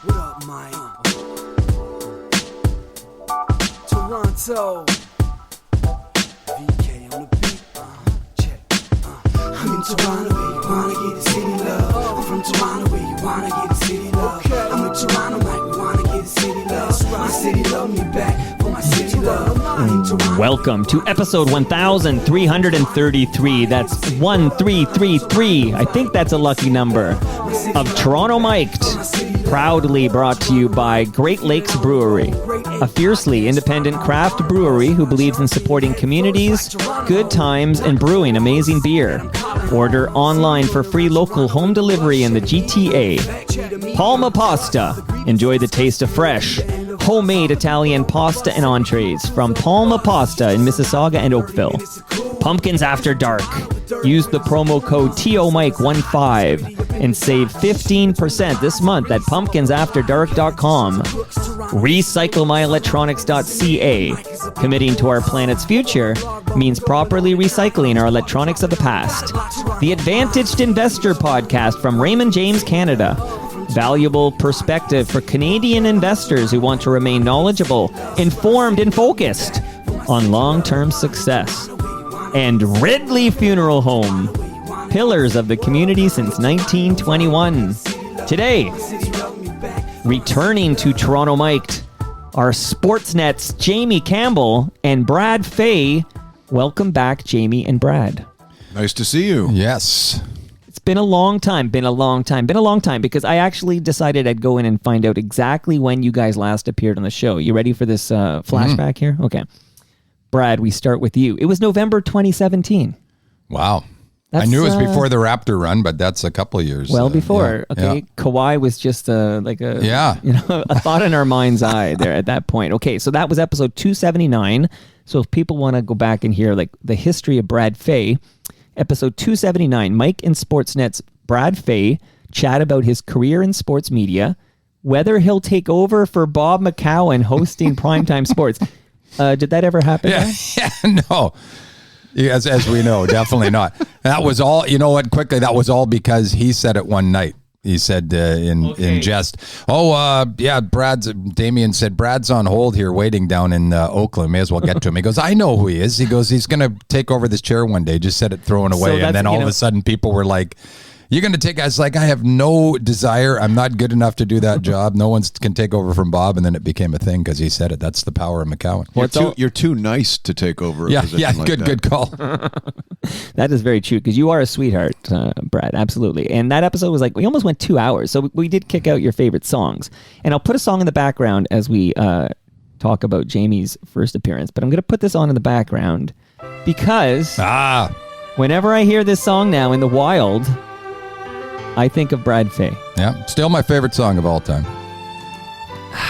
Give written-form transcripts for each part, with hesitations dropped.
What up, Mike? Toronto. VK on the beat. Check. I'm in Toronto where you wanna get the city love. I'm from Toronto where you wanna get the city love. I'm in Toronto like we wanna get the city love. My city love me back for my city love. I'm in Toronto. Welcome to episode 1333. That's 1333. I think that's a lucky number. Of Toronto Mic'd, proudly brought to you by Great Lakes Brewery, a fiercely independent craft brewery who believes in supporting communities, good times, and brewing amazing beer. Order online for free local home delivery in the GTA. Palma Pasta. Enjoy the taste of fresh, homemade Italian pasta and entrees from Palma Pasta in Mississauga and Oakville. Pumpkins After Dark. Use the promo code TOMIC15 and save 15% this month at pumpkinsafterdark.com. RecycleMyElectronics.ca. Committing to our planet's future means properly recycling our electronics of the past. The Advantaged Investor Podcast from Raymond James Canada. Valuable perspective for Canadian investors who want to remain knowledgeable, informed, and focused on long-term success. And Ridley Funeral Home, pillars of the community since 1921. Today, returning to Toronto Mic'd, are Sportsnet's Jamie Campbell and Brad Fay. Welcome back, Jamie and Brad. Nice to see you. Yes. It's been a long time, because I actually decided I'd go in and find out exactly when you guys last appeared on the show. You ready for this flashback here? Okay. Brad, we start with you. It was November 2017. Wow. I knew it was before the Raptor run, but that's a couple of years. Well, before. Yeah, okay. yeah. Kawhi was just a thought in our mind's eye there at that point. Okay, so that was episode 279. So if people want to go back and hear like the history of Brad Fay, episode 279, Mike and Sportsnet's Brad Fay chat about his career in sports media, whether he'll take over for Bob McCowan hosting Primetime Sports. Did that ever happen? Yeah, no. As we know, definitely not. That was all, you know what, quickly, that was all because he said it one night. He said in jest, Damien said, Brad's on hold here waiting down in Oakland. May as well get to him. He goes, I know who he is. He goes, he's going to take over this chair one day. Just said it throwing away. And then all of a sudden people were like, you're going to take, I was like, I have no desire. I'm not good enough to do that job. No one can take over from Bob. And then it became a thing because he said it. That's the power of McCowan. You're too nice to take over a position like that. Good call. That is very true because you are a sweetheart, Brad. Absolutely. And that episode was like, we almost went 2 hours. So we did kick out your favorite songs. And I'll put a song in the background as we talk about Jamie's first appearance. But I'm going to put this on in the background because whenever I hear this song now in the wild, I think of Brad Fay. Yeah, still my favorite song of all time.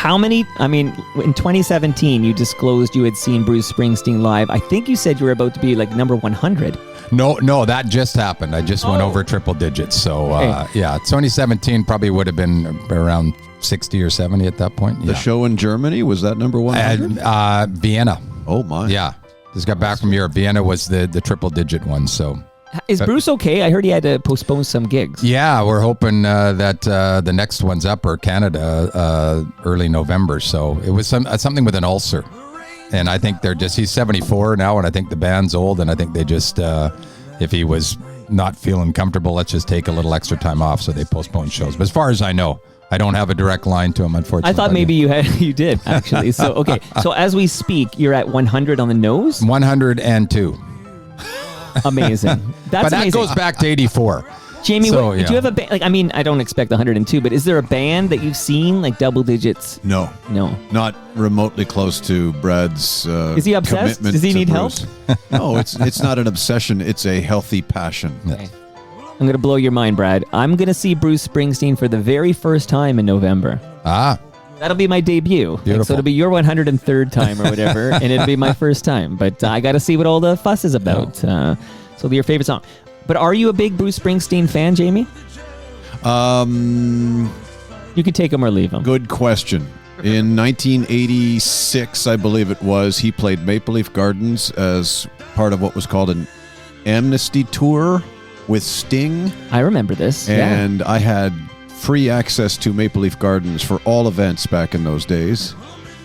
In 2017, you disclosed you had seen Bruce Springsteen live. I think you said you were about to be like number 100. No, that just happened. I just went over triple digits. So, 2017 probably would have been around 60 or 70 at that point. Yeah. The show in Germany, was that number 100? Vienna. Oh, my. Yeah, just got back from Europe. Vienna was the triple digit one, so... Is Bruce okay? I heard he had to postpone some gigs. Yeah, we're hoping that the next one's up, or Canada, early November. So it was something with an ulcer. And I think he's 74 now, and I think the band's old, and I think they just, if he was not feeling comfortable, let's just take a little extra time off, so they postponed shows. But as far as I know, I don't have a direct line to him, unfortunately. I thought maybe you did, actually. So, okay. So as we speak, you're at 100 on the nose? 102. Amazing. But that goes back to 84. Jamie, do you have a band? Like, I mean, I don't expect 102, but is there a band that you've seen like double digits? No. Not remotely close to Brad's Is he obsessed? Does he need help? No, it's not an obsession. It's a healthy passion. Okay. I'm going to blow your mind, Brad. I'm going to see Bruce Springsteen for the very first time in November. That'll be my debut. So it'll be your 103rd time or whatever, and it'll be my first time. But I got to see what all the fuss is about. So it'll be your favorite song. But are you a big Bruce Springsteen fan, Jamie? You can take him or leave him. Good question. In 1986, I believe it was, he played Maple Leaf Gardens as part of what was called an amnesty tour with Sting. I remember this. And I had free access to Maple Leaf Gardens for all events back in those days,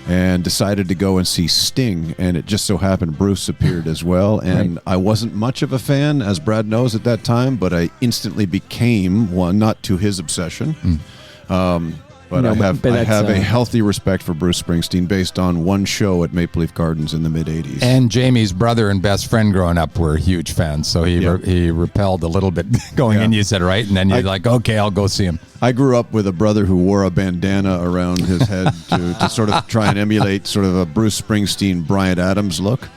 and decided to go and see Sting, and it just so happened Bruce appeared as well, and I wasn't much of a fan, as Brad knows, at that time, but I instantly became one, not to his obsession. But I have a healthy respect for Bruce Springsteen based on one show at Maple Leaf Gardens in the mid-'80s. And Jamie's brother and best friend growing up were huge fans, so he repelled a little bit going in, you said, right? And then you're like, okay, I'll go see him. I grew up with a brother who wore a bandana around his head to sort of try and emulate sort of a Bruce Springsteen, Bryan Adams look.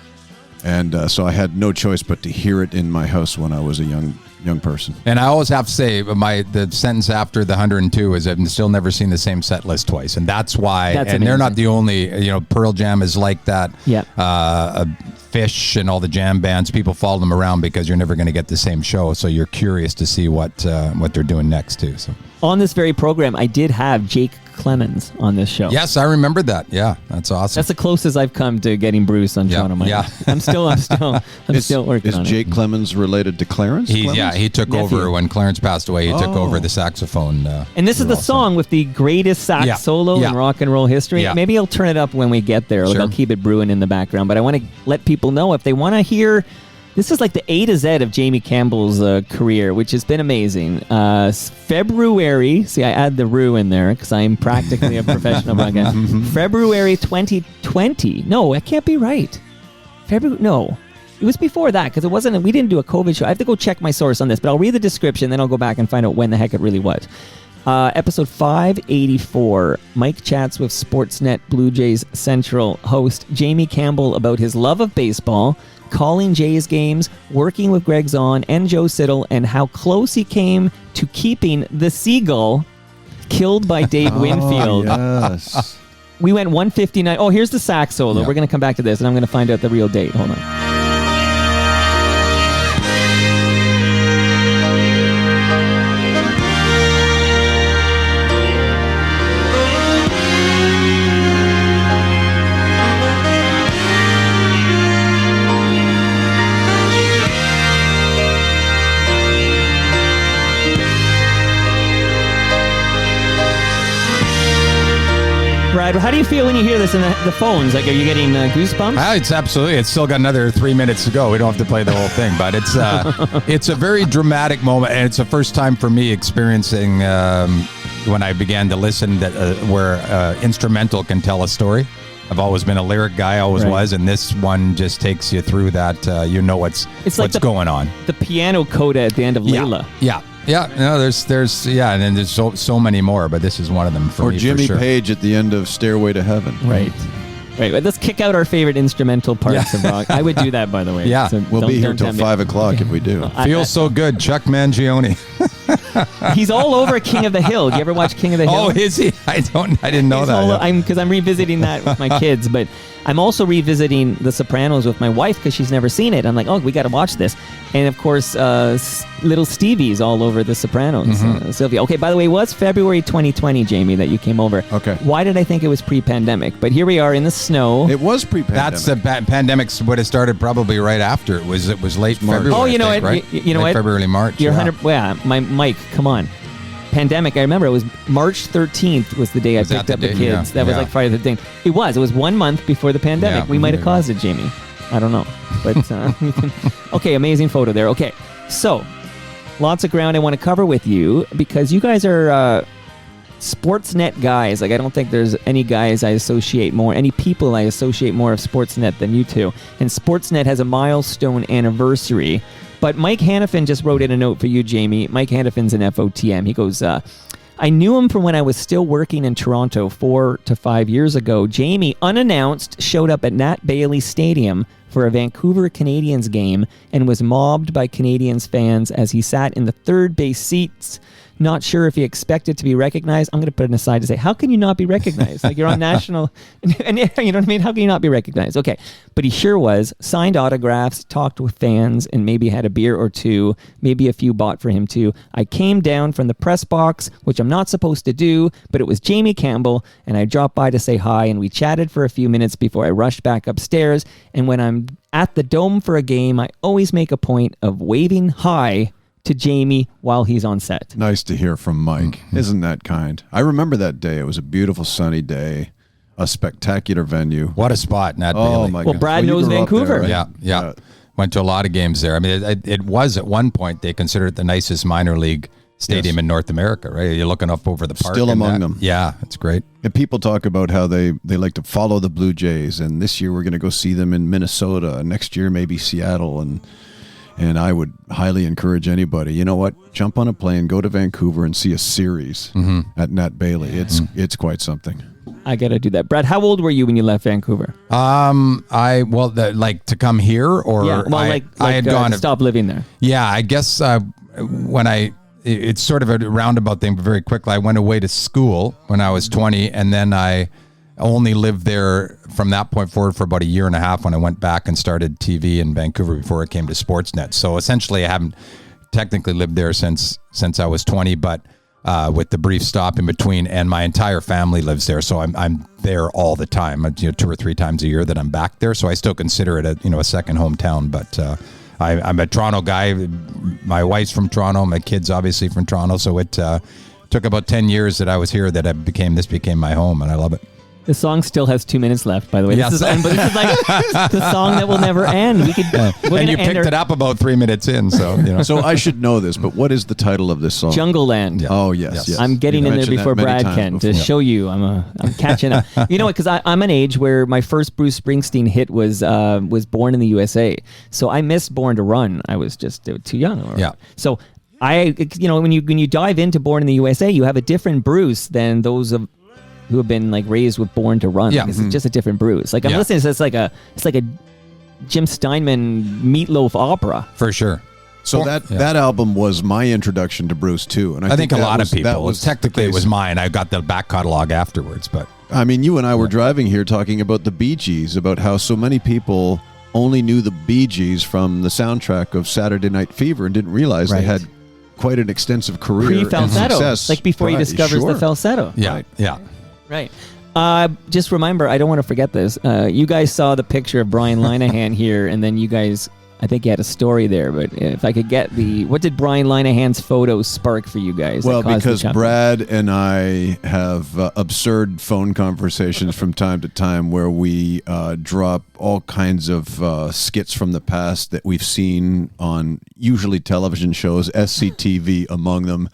And so I had no choice but to hear it in my house when I was a young person. And I always have to say, the sentence after the 102 is I've still never seen the same set list twice, and that's why. That's and amazing. they're not the only. Pearl Jam is like that. Yeah. Fish and all the jam bands, people follow them around because you're never going to get the same show, so you're curious to see what they're doing next too. So on this very program, I did have Jake Clemens on this show. Yes, I remember that. Yeah, that's awesome. That's the closest I've come to getting Bruce on Toronto Mike. Yeah. I'm still working on it. Is Jake Clemens related to Clarence? He took Nephew. over when Clarence passed away. He took over the saxophone. And this is the song with the greatest sax solo in rock and roll history. Yeah. Maybe I'll turn it up when we get there. Like Sure. I'll keep it brewing in the background. But I want to let people know if they want to hear. This is like the A to Z of Jamie Campbell's career, which has been amazing. February, see, I add the rue in there because I'm practically a professional broadcaster. February 2020. No, that can't be right. No. It was before that because we didn't do a COVID show. I have to go check my source on this, but I'll read the description, then I'll go back and find out when the heck it really was. Episode 584, Mike chats with Sportsnet Blue Jays Central host Jamie Campbell about his love of baseball, calling Jays games, working with Greg Zahn and Joe Siddall, and how close he came to keeping the seagull killed by Dave Winfield. Yes. We went 159. Oh, here's the sax solo. Yeah. We're going to come back to this, and I'm going to find out the real date. Hold on. Brad, how do you feel when you hear this in the phones? Like, are you getting goosebumps? It's absolutely. It's still got another 3 minutes to go. We don't have to play the whole thing, but it's a very dramatic moment, and it's the first time for me experiencing when I began to listen where instrumental can tell a story. I've always been a lyric guy, always was, and this one just takes you through that. What's going on. The piano coda at the end of Layla. Yeah, no, there's and then there's so many more, but this is one of them for me. Or Jimmy for sure. Page at the end of Stairway to Heaven. Right. Let's kick out our favorite instrumental parts of rock. I would do that, by the way. Yeah. We'll be here till 5 o'clock if we do. Feels so good, Chuck Mangione. He's all over King of the Hill. Do you ever watch King of the Hill? Oh, is he? I didn't know that. I'm revisiting that with my kids, but I'm also revisiting The Sopranos with my wife because she's never seen it. I'm like, we got to watch this. And of course, little Stevie's all over The Sopranos. Sylvia. Okay, by the way, it was February 2020, Jamie, that you came over. Okay. Why did I think it was pre-pandemic? But here we are in the snow. It was pre-pandemic. That's the pandemic would have started probably right after. It was late March. February. Oh, you know I think, what? right? You know late what? February, March. You're 100. Yeah, Mike, come on. Pandemic. I remember it was March 13th was the day I picked up the kids. That was like Friday the 13th. It was 1 month before the pandemic. Yeah, We might have caused it, Jamie. I don't know. But okay, amazing photo there. Okay, so lots of ground I want to cover with you because you guys are Sportsnet guys. Like, I don't think there's any guys I associate more, any people I associate more of Sportsnet than you two. And Sportsnet has a milestone anniversary. But Mike Hannafin just wrote in a note for you, Jamie. Mike Hannafin's an FOTM. He goes, I knew him from when I was still working in Toronto 4 to 5 years ago. Jamie, unannounced, showed up at Nat Bailey Stadium for a Vancouver Canadians game and was mobbed by Canadians fans as he sat in the third base seats. Not sure if he expected to be recognized. I'm going to put an aside to say, how can you not be recognized? Like, you're on national, and you know what I mean? How can you not be recognized? Okay, but he sure was. Signed autographs, talked with fans, and maybe had a beer or two, maybe a few bought for him too. I came down from the press box, which I'm not supposed to do, but it was Jamie Campbell, and I dropped by to say hi, and we chatted for a few minutes before I rushed back upstairs. And when I'm at the Dome for a game, I always make a point of waving hi to Jamie while he's on set. Nice to hear from Mike. Isn't that kind? I remember that day. It was a beautiful sunny day, a spectacular venue. What a spot, Nat Oh Bailey. my Well, God. Brad you knows grew up there, Vancouver. right? Yeah. Went to a lot of games there. I mean, it was at one point, they considered it the nicest minor league stadium in North America, right? You're looking up over the park. Still and among that. them. Yeah, it's great. And people talk about how they like to follow the Blue Jays, and this year we're going to go see them in Minnesota, and next year maybe Seattle, and I would highly encourage anybody, you know what, jump on a plane, go to Vancouver and see a series at Nat Bailey. It's quite something. I got to do that. Brad, how old were you when you left Vancouver? To come here, or Yeah, well, I had gone to stop living there. Yeah, I guess it's sort of a roundabout thing, but very quickly. I went away to school when I was 20, and then I only lived there from that point forward for about a year and a half when I went back and started TV in Vancouver before I came to Sportsnet. So essentially, I haven't technically lived there since I was 20, but with the brief stop in between, and my entire family lives there, so I'm there all the time. 2 or 3 times a year that I'm back there, so I still consider it a second hometown. But I'm a Toronto guy. My wife's from Toronto. My kids obviously from Toronto. So it took about 10 years that I was here that this became my home, and I love it. The song still has 2 minutes left, by the way. Yes. This is like the song that will never end. And you picked it up about 3 minutes in, so So I should know this, but what is the title of this song? Jungle Land. Yeah. Oh, yes. I'm getting You've in there mentioned before that many Brad times can to before. show you I'm catching up. You know what? Because I'm an age where my first Bruce Springsteen hit was Born in the USA. So I missed Born to Run. I was just too young. Yeah. So when you dive into Born in the USA, you have a different Bruce than those who have been like raised with Born to Run. Yeah. Like, it's just a different Bruce. Like I'm listening to this, it's like a Jim Steinman Meatloaf opera. for sure. So that album was my introduction to Bruce too, and I think a that lot was- of people. that was Technically, the it was case. mine. I got the back catalog afterwards, but I mean, you and I were driving here talking about the Bee Gees, about how so many people only knew the Bee Gees from the soundtrack of Saturday Night Fever and didn't realize they had quite an extensive career and Pre-falsetto, success. like before he discovers Sure. the falsetto. yeah, yeah. Right. Just remember, I don't want to forget this. You guys saw the picture of Brian Linehan here, and then you guys, I think you had a story there, but if I could get what did Brian Linehan's photo spark for you guys? Well, that caused the because chuckle? Brad and I have absurd phone conversations from time to time where we drop all kinds of skits from the past that we've seen on usually television shows, SCTV among them.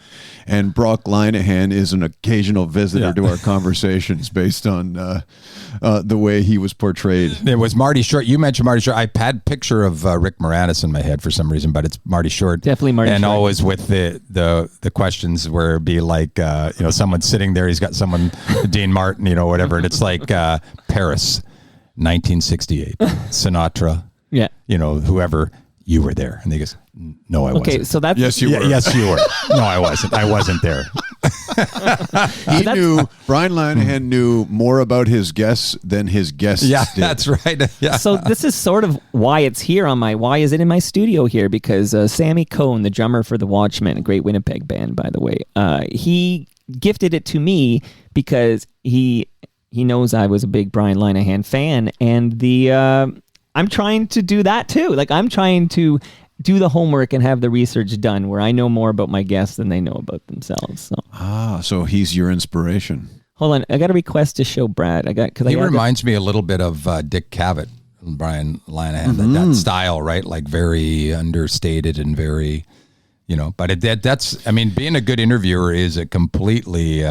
And Brock Linehan is an occasional visitor to our conversations based on the way he was portrayed. It was Marty Short. You mentioned Marty Short. I had a picture of Rick Moranis in my head for some reason, but it's Marty Short. Definitely Marty and Short. always with the questions where it'd be like, someone's sitting there, he's got someone, Dean Martin, whatever, and it's like Paris, 1968, Sinatra, Yeah. whoever, you were there. And they goes, no, I wasn't. Okay, so that's Yes, you were. Yes, you were. No, I wasn't. I wasn't there. He knew, Brian Linehan knew more about his guests than his guests Yeah, did. that's right. Yeah. So this is sort of why it's here why is it in my studio here? Because Sammy Cohn, the drummer for the Watchmen, a great Winnipeg band, by the way, he gifted it to me because he knows I was a big Brian Linehan fan, and I'm trying to do that too. Like I'm trying to do the homework and have the research done where I know more about my guests than they know about themselves. So. So he's your inspiration. Hold on, I got a request to show Brad. He reminds me a little bit of Dick Cavett, Brian Linehan, that style, right? Like very understated and very, but that's, I mean, being a good interviewer is a completely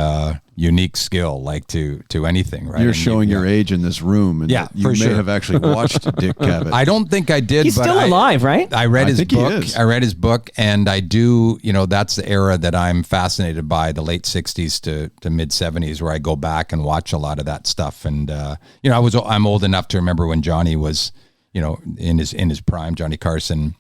unique skill, like to anything, right? You're And showing your age in this room, and Yeah, you for may sure. have actually watched Dick Cavett. I don't think I did. He's but still alive, right? I read I his think he book. is. I read his book, and I do. That's the era that I'm fascinated by, the late '60s to mid '70s, where I go back and watch a lot of that stuff. And I'm old enough to remember when Johnny was, in his prime, Johnny Carson.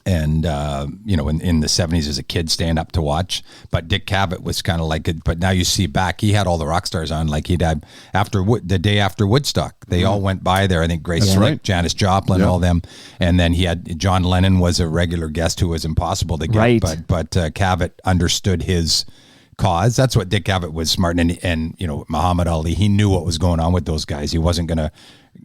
And, in the 70s as a kid, stand up to watch. But Dick Cavett was kind of like it. But now you see back, he had all the rock stars on. Like he'd had the day after Woodstock. They all went by there. I think Grace Slick, right. Janis Joplin, all them. And then he had John Lennon was a regular guest who was impossible to get. Right. But Cavett understood his cause. That's what Dick Cavett was smart. And Muhammad Ali, he knew what was going on with those guys. He wasn't going to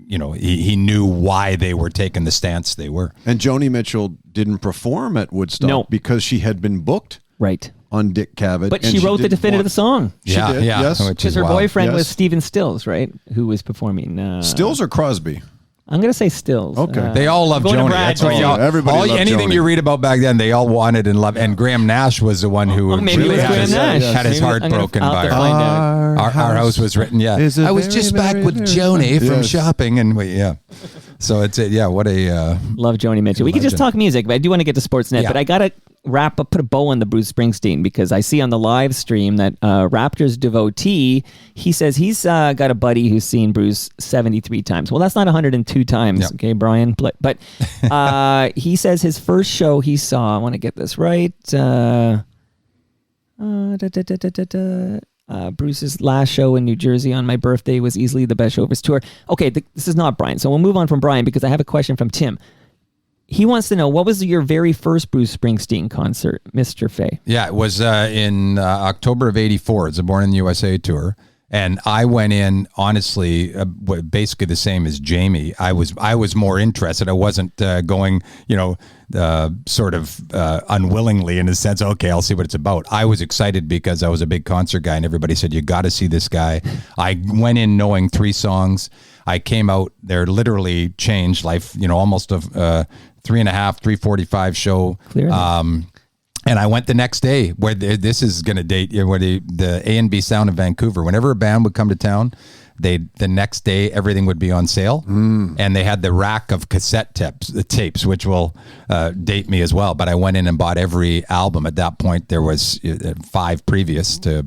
he knew why they were taking the stance they were. And Joni Mitchell didn't perform at Woodstock No. because she had been booked Right. on Dick Cavett. But and she wrote the didn't definitive want- song. She did, yes. which Because is her wild. boyfriend was Yes. Stephen Stills, right? Who was performing. Stills or Crosby? I'm going to say Stills. Okay. They all love Going to Joni. Brad, That's what right? y'all- Everybody loved anything Joni. you read about back then, they all wanted and loved. And Graham Nash was the one who maybe really it was had Graham his, Nash. had his Maybe heart I'm gonna- broken I'll have by to her. find out. Our house was written. Yeah, is a I was very, just back very, with very- Joni from Yes. shopping, and So it's what a Love Joni Mitchell. We could just legend. talk music, but I do want to get to Sportsnet. Yeah. But I got to put a bow on the Bruce Springsteen because I see on the live stream that Raptors devotee, he says he's got a buddy who's seen Bruce 73 times. Well, that's not 102 times, Yeah. okay, Brian? But he says his first show he saw, I want to get this right, Bruce's last show in New Jersey on my birthday was easily the best show of his tour. Okay, this is not Brian, so we'll move on from Brian because I have a question from Tim. He wants to know, what was your very first Bruce Springsteen concert, Mr. Fay? Yeah, it was in October of '84. It's a Born in the USA tour. And I went in, honestly, basically the same as Jamie. I was more interested. I wasn't going, sort of unwillingly in a sense, okay, I'll see what it's about. I was excited because I was a big concert guy and everybody said, you got to see this guy. I went in knowing 3 songs. I came out there, literally changed life, almost a 3.5, 3:45 show. Clearly. And I went the next day where this is going to date where the A&B Sound in Vancouver. Whenever a band would come to town, the next day everything would be on sale, and they had the rack of cassette tapes, which will date me as well. But I went in and bought every album. At that point, there was 6 previous to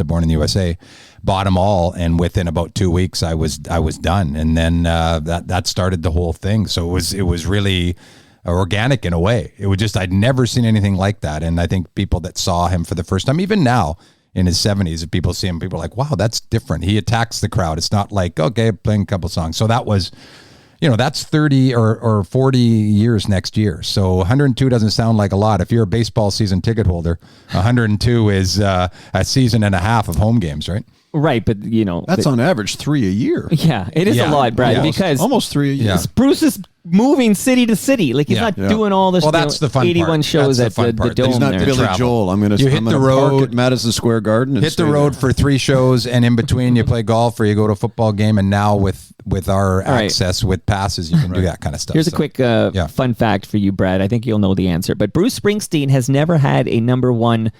Born in the USA. Bought them all, and within about 2 weeks, I was done. And then that started the whole thing. So it was really organic in a way. It was just, I'd never seen anything like that. And I think people that saw him for the first time, even now in his 70s, if people see him, people are like, wow, that's different. He attacks the crowd. It's not like, okay, playing a couple songs. So that was, that's 30 or 40 years next year. So 102 doesn't sound like a lot. If you're a baseball season ticket holder, 102 is a season and a half of home games, right? Right, but That's on average 3 a year. Yeah, it is Yeah. a lot, Brad, Almost- because almost 3 a year. Yeah. Bruce is moving city to city. Like, he's Yeah. not Yeah. doing all this. Well, that's the fun part. 81 shows That's the at fun the part. Dome He's not there. Billy travel. Joel. I'm going You hit the park road at Madison Square Garden and hit the stay road there. for 3 shows, and in between you play golf or you go to a football game. And now with our right. access with passes, you can do that kind of stuff. Here's a So, quick yeah. fun fact for you, Brad. I think you'll know the answer. But Bruce Springsteen has never had a number 1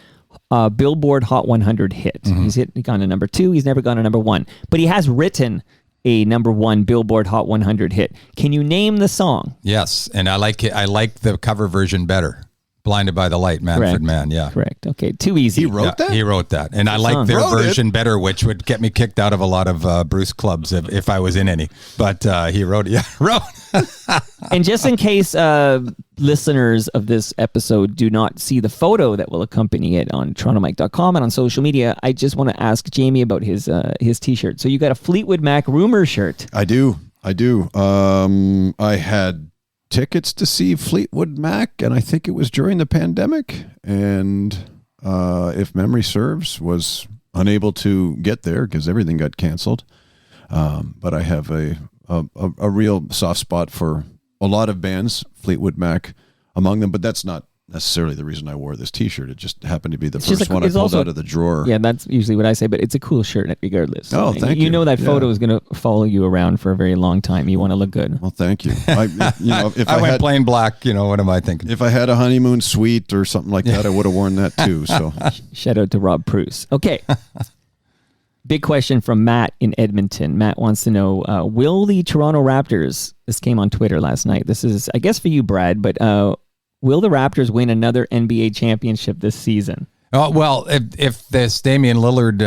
Billboard Hot 100 hit. Mm-hmm. He's gone to number 2. He's never gone to number 1. But he has written a number 1 Billboard Hot 100 hit. Can you name the song? Yes, and I like it. I like the cover version better. Blinded by the Light, Manfred Correct. Mann. Yeah. Correct. Okay, too easy. He wrote that? He wrote that, and I song. like their Wrote it? version better, which would get me kicked out of a lot of Bruce clubs if I was in any. But he wrote it. Yeah, wrote. And just in case listeners of this episode do not see the photo that will accompany it on TorontoMike.com and on social media, I just want to ask Jamie about his T-shirt. So you got a Fleetwood Mac rumor shirt. I do. I had tickets to see Fleetwood Mac, and I think it was during the pandemic. And if memory serves, was unable to get there because everything got canceled. But I have a real soft spot for a lot of bands, Fleetwood Mac among them. But that's not necessarily the reason I wore this T-shirt. It just happened to be the first one I pulled out of the drawer. Yeah, that's usually what I say, but it's a cool shirt regardless. Oh, thank you. You know that Yeah. photo is going to follow you around for a very long time. You want to look good. Well, thank you. If I went plain black. What am I thinking? if I had a honeymoon suite or something like that, I would have worn that too. So Shout out to Rob Pruce. Okay. Big question from Matt in Edmonton. Matt wants to know, will the Toronto Raptors, this came on Twitter last night, this is, I guess, for you, Brad, but will the Raptors win another NBA championship this season? Oh, well, if this Damian Lillard,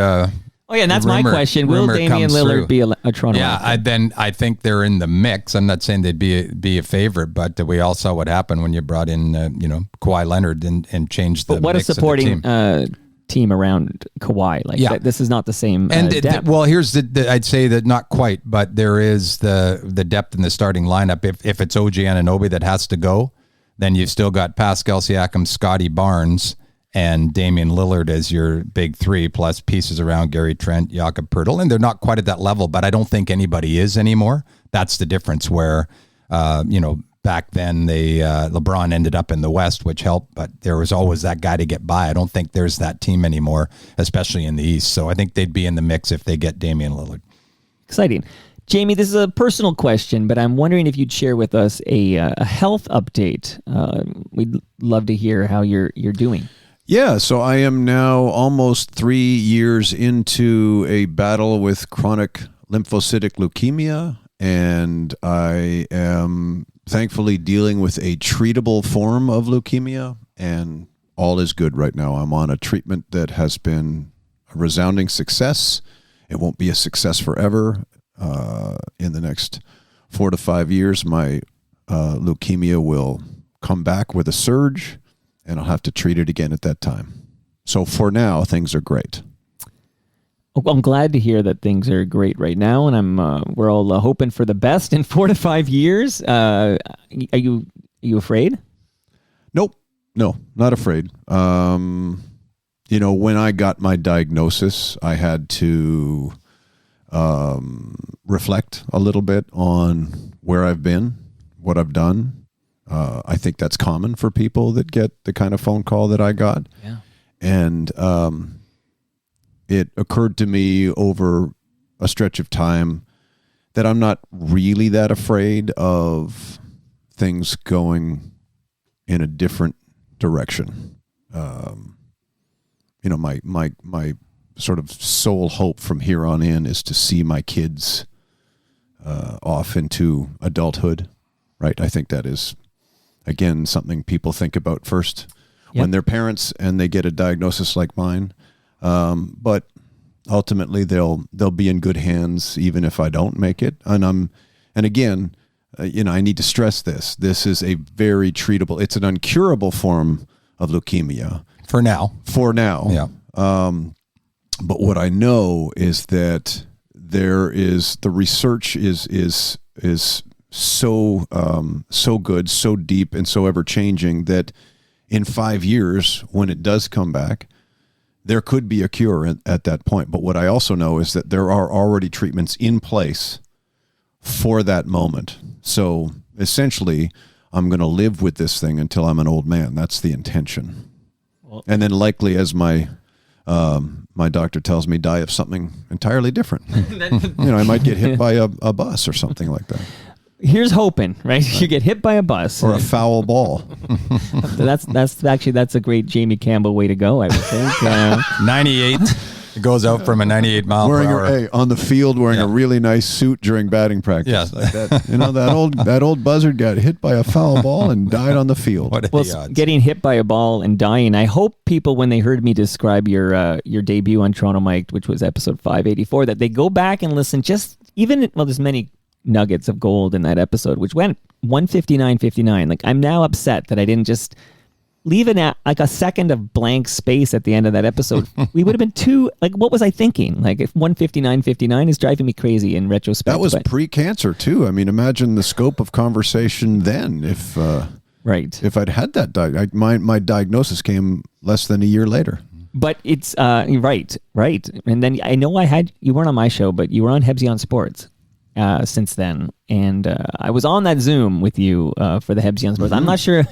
Oh, yeah, and that's my question. Will rumor Damian comes Lillard through. be a Toronto yeah, Raptor? I think they're in the mix. I'm not saying they'd be a favorite, but we all saw what happened when you brought in Kawhi Leonard and changed the. But what a mix of the supporting team. team around Kawhi. Like, Yeah. this is not the same And depth. well, here's I'd say that not quite, but there is the depth in the starting lineup. If it's OG Anunoby that has to go, then you've still got Pascal Siakam, Scotty Barnes, and Damian Lillard as your big 3, plus pieces around Gary Trent, Jakob Poeltl, and they're not quite at that level, but I don't think anybody is anymore. That's the difference where, back then LeBron ended up in the West, which helped, but there was always that guy to get by. I don't think there's that team anymore, especially in the East. So I think they'd be in the mix if they get Damian Lillard. Exciting. Jamie, this is a personal question, but I'm wondering if you'd share with us a health update. We'd love to hear how you're doing. Yeah, so I am now almost 3 years into a battle with chronic lymphocytic leukemia, and I am thankfully dealing with a treatable form of leukemia, and all is good right now. I'm on a treatment that has been a resounding success. It won't be a success forever. In the next 4 to 5 years, my leukemia will come back with a surge, and I'll have to treat it again at that time. So for now, things are great. Well, I'm glad to hear that things are great right now, and we're all hoping for the best in 4 to 5 years. Are you afraid? Nope. No, not afraid. When I got my diagnosis, I had to reflect a little bit on where I've been, what I've done. I think that's common for people that get the kind of phone call that I got. Yeah. And it occurred to me over a stretch of time that I'm not really that afraid of things going in a different direction. My sort of sole hope from here on in is to see my kids off into adulthood, right? I think that is, again, something people think about first when they're parents and they get a diagnosis like mine. But ultimately they'll be in good hands even if I don't make it. And again, I need to stress this. This is a very treatable, it's an uncurable form of leukemia. For now. Yeah. But what I know is that the research is so good, so deep, and so ever changing that in 5 years, when it does come back, there could be a cure at that point. But what I also know is that there are already treatments in place for that moment. So essentially, I'm going to live with this thing until I'm an old man. That's the intention. Well, and then likely, as my doctor tells me, die of something entirely different. I might get hit by a bus or something like that. Here's hoping, right? You get hit by a bus or a foul ball. That's a great Jamie Campbell way to go, I would think. 98. It goes out from a 98 mile per hour. On the field wearing a really nice suit during batting practice. Yes. Like that. That old buzzard got hit by a foul ball and died on the field. What are the odds? Getting hit by a ball and dying. I hope people, when they heard me describe your debut on Toronto Mike, which was episode 584, that they go back and listen. There's many nuggets of gold in that episode, which went 159.59. Like, I'm now upset that I didn't just leave a second of blank space at the end of that episode. We would have been what was I thinking? Like, if 159.59 is driving me crazy in retrospect. That was pre-cancer too. I mean, imagine the scope of conversation then if I'd had that my diagnosis came less than a year later. But it's right. And then I know you weren't on my show, but you were on Hebsy on Sports since then. And I was on that Zoom with you for the Hebsy on Sports. Mm-hmm. I'm not sure.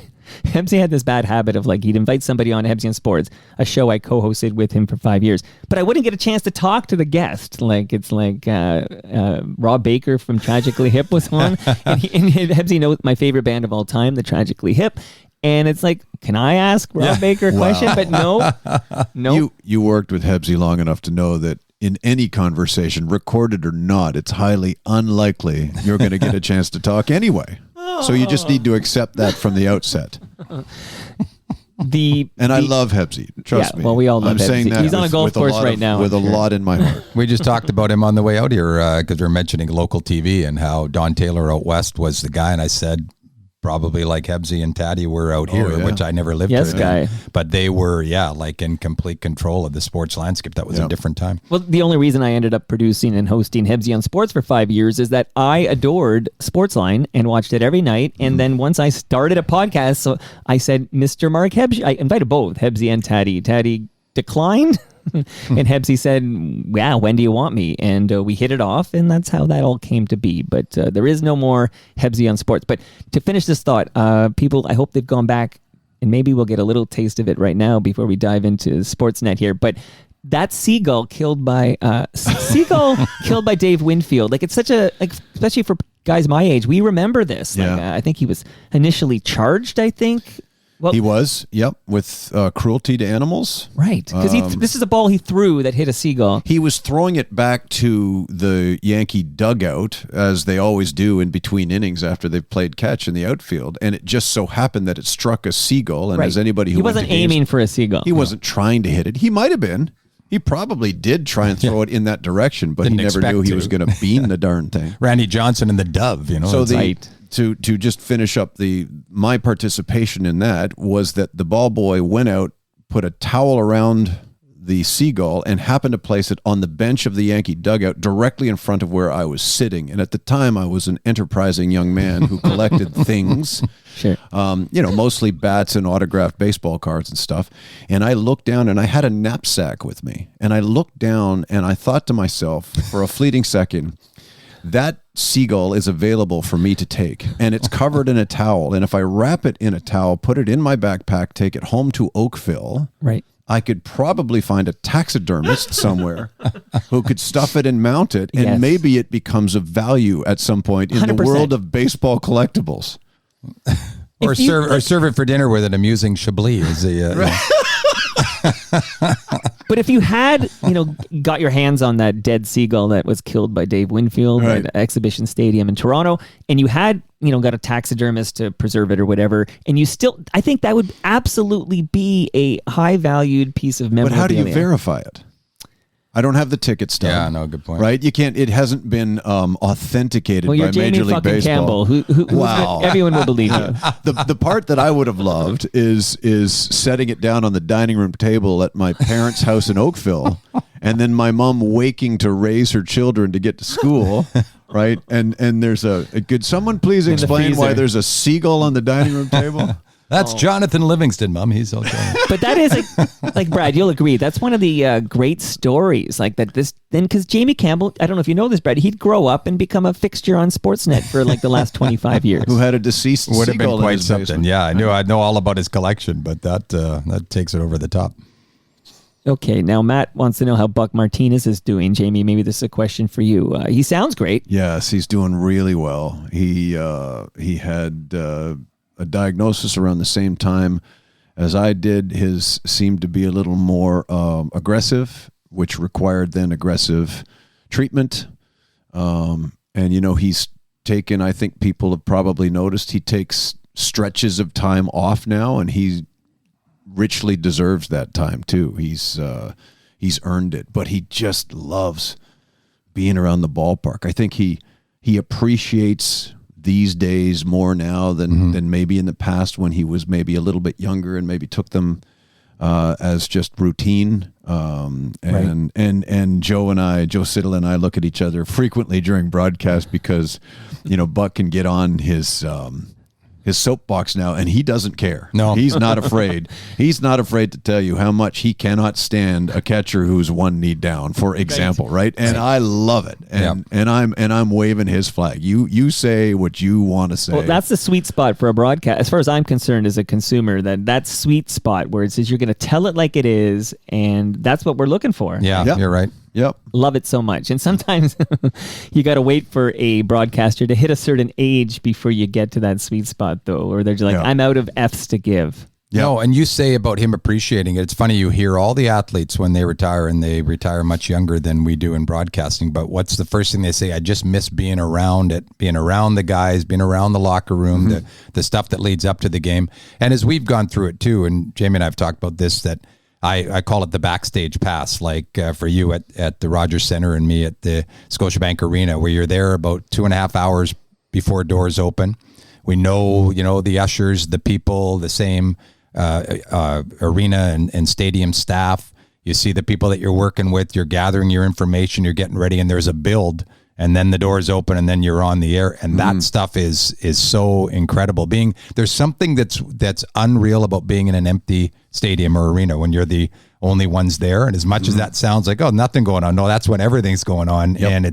Hebsy had this bad habit of, like, he'd invite somebody on Hebsy on Sports, a show I co-hosted with him for 5 years, but I wouldn't get a chance to talk to the guest. Like, it's like Rob Baker from Tragically Hip was on, and Hebsy knows my favorite band of all time, the Tragically Hip. And it's like, can I ask Rob Baker a question? But no. You worked with Hebsy long enough to know that in any conversation, recorded or not, it's highly unlikely you're going to get a chance to talk anyway. So you just need to accept that from the outset. I love Hebsy. Trust me. Well, we all love Hebsy. Saying that he's on a golf course right now. With a lot in my heart. We just talked about him on the way out here because we're mentioning local TV and how Don Taylor out west was the guy. And I said, probably like Hebsy and Taddy were out here, which I never lived with. Guy. But they were, like in complete control of the sports landscape. That was a different time. Well, the only reason I ended up producing and hosting Hebsy on Sports for 5 years is that I adored Sportsline and watched it every night. And then once I started a podcast, so I said, Mr. Mark Hebsy, I invited both Hebsy and Taddy. Taddy declined. And Hebsy said, yeah, when do you want me? And we hit it off, and that's how that all came to be. But there is no more Hebsy on sports. But to finish this thought, people, I hope they've gone back, and maybe we'll get a little taste of it right now before we dive into Sportsnet here. But that seagull killed by Dave Winfield. Like, it's such a, like, especially for guys my age, we remember this. Like, I think he was initially charged, I think. Well, he was, with cruelty to animals. Right, because this is a ball he threw that hit a seagull. He was throwing it back to the Yankee dugout, as they always do in between innings after they've played catch in the outfield, and it just so happened that it struck a seagull. And as anybody who he wasn't aiming for a seagull. He wasn't trying to hit it. He might have been. He probably did try and throw it in that direction, but Didn't he never knew he was going to bean the darn thing. Randy Johnson and the Dove, So to just finish up my participation in that was that the ball boy went out, put a towel around the seagull, and happened to place it on the bench of the Yankee dugout directly in front of where I was sitting. And at the time, I was an enterprising young man who collected things, Sure. Mostly bats and autographed baseball cards and stuff. And I looked down, and I had a knapsack with me. And I looked down, and I thought to myself for a fleeting second, that seagull is available for me to take, and it's covered in a towel. And if I wrap it in a towel, put it in my backpack, take it home to Oakville, Right. I could probably find a taxidermist somewhere who could stuff it and mount it, and maybe it becomes of value at some point in 100%. the world of baseball collectibles. Or serve it for dinner with an amusing Chablis. But if you had, got your hands on that dead seagull that was killed by Dave Winfield at an exhibition stadium in Toronto, and you had, got a taxidermist to preserve it or whatever, and you still, I think that would absolutely be a high-valued piece of memorabilia. But how do you verify it? I don't have the ticket stub. Yeah, no, good point. Right? You can't. It hasn't been authenticated Well, you're by Jamie Major League fucking Baseball. Campbell. Wow. Everyone will believe you. The part that I would have loved is setting it down on the dining room table at my parents' house in Oakville, and then my mom waking to raise her children to get to school. Right? And there's could someone please explain why there's a seagull on the dining room table? That's Jonathan Livingston, Mom. He's okay. But that is like Brad, you'll agree. That's one of the great stories. Like that. Because Jamie Campbell, I don't know if you know this, Brad. He'd grow up and become a fixture on Sportsnet for like the last 25 years. Who had a deceased Would have seagull been in quite his something. basement. Yeah, I know all about his collection, but that takes it over the top. Okay, now Matt wants to know how Buck Martinez is doing. Jamie, maybe this is a question for you. He sounds great. Yes, he's doing really well. He had a diagnosis around the same time as I did. His seemed to be a little more aggressive, which required then aggressive treatment. And, he's taken, I think people have probably noticed, he takes stretches of time off now, and he richly deserves that time too. He's earned it, but he just loves being around the ballpark. I think he appreciates these days more now than maybe in the past when he was maybe a little bit younger and maybe took them as just routine. And Joe Siddle and I look at each other frequently during broadcast because, Buck can get on his soapbox now, and he doesn't care. No, he's not afraid. He's not afraid to tell you how much he cannot stand a catcher who's one knee down, for example, right? And I love it. And I'm waving his flag. You say what you want to say. Well, that's the sweet spot for a broadcast, as far as I'm concerned, as a consumer. That sweet spot where it says you're going to tell it like it is, and that's what we're looking for. Yeah, Yep. You're right. Yep. Love it so much. And sometimes you got to wait for a broadcaster to hit a certain age before you get to that sweet spot, though, or they're just like, I'm out of F's to give. Yep. No, and you say about him appreciating it. It's funny, you hear all the athletes when they retire, and they retire much younger than we do in broadcasting. But what's the first thing they say? I just miss being around it, being around the guys, being around the locker room, the stuff that leads up to the game. And as we've gone through it too, and Jamie and I have talked about this, that I call it the backstage pass, like for you at the Rogers Center and me at the Scotiabank Arena, where you're there about 2.5 hours before doors open. We know, the ushers, the people, the same arena and stadium staff. You see the people that you're working with, you're gathering your information, you're getting ready, and there's a build, and then the doors open, and then you're on the air, and that stuff is so incredible. There's something that's unreal about being in an empty stadium or arena when you're the only ones there. And as much as that sounds like, oh, nothing going on, no, that's when everything's going on. And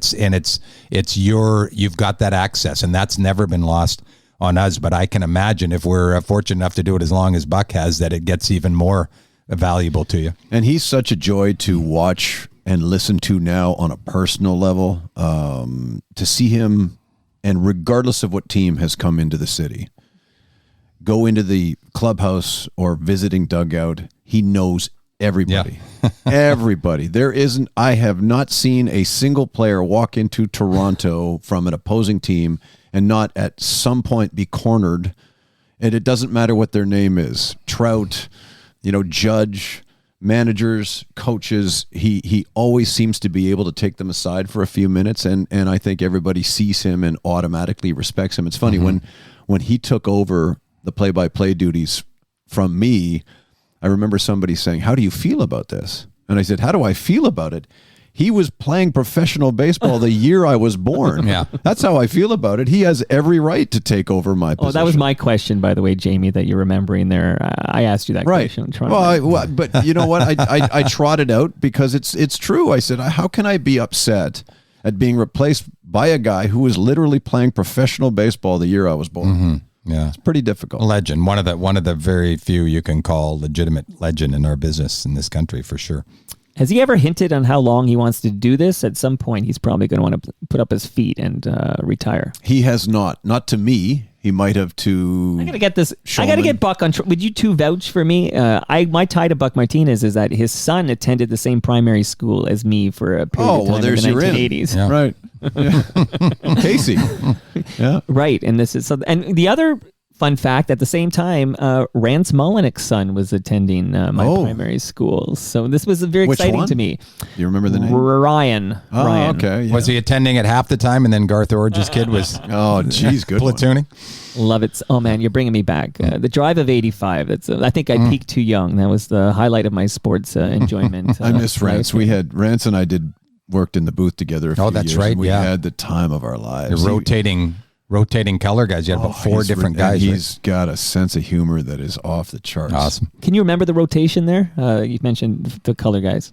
you've got that access, and that's never been lost on us. But I can imagine if we're fortunate enough to do it as long as Buck has, that it gets even more valuable to you. And he's such a joy to watch and listen to now on a personal level, to see him, and regardless of what team has come into the city, go into the clubhouse or visiting dugout, he knows everybody. Yeah. Everybody. I have not seen a single player walk into Toronto from an opposing team and not at some point be cornered. And it doesn't matter what their name is. Trout, Judge, managers, coaches, he always seems to be able to take them aside for a few minutes, and I think everybody sees him and automatically respects him. It's funny, when he took over the play-by-play duties from me, I remember somebody saying, "How do you feel about this?" And I said, "How do I feel about it? He was playing professional baseball the year I was born. Yeah. That's how I feel about it. He has every right to take over my position." Oh, that was my question, by the way, Jamie, that you're remembering there. I asked you that question. But you know what? I trotted out because it's true. I said, how can I be upset at being replaced by a guy who was literally playing professional baseball the year I was born? Mm-hmm. Yeah, it's pretty difficult. Legend, one of the very few you can call legitimate legend in our business in this country, for sure. Has he ever hinted on how long he wants to do this? At some point, he's probably going to want to put up his feet and retire. He has not. Not to me. He might have to. I got to get this. Shulman. I got to get Buck on. Would you two vouch for me? My tie to Buck Martinez is that his son attended the same primary school as me for a period of time there's in the your 1980s. Yeah. Right. Yeah. Casey. Yeah. Right. And this is and the other fun fact, at the same time, Rance Mullenix's son was attending my primary school. So this was very exciting to me. You remember the name? Ryan. Oh, Ryan. okay. Yeah. Was he attending at half the time, and then Garth Orge's kid was geez, good platooning? Love it. Oh, man, you're bringing me back. The Drive of 85. I think I peaked too young. That was the highlight of my sports enjoyment. I miss Rance. Rance and I worked in the booth together a few that's years, right. and we had the time of our lives. The rotating color guys. You had about four different guys. He's got a sense of humor that is off the charts. Awesome. Can you remember the rotation there? You mentioned the color guys.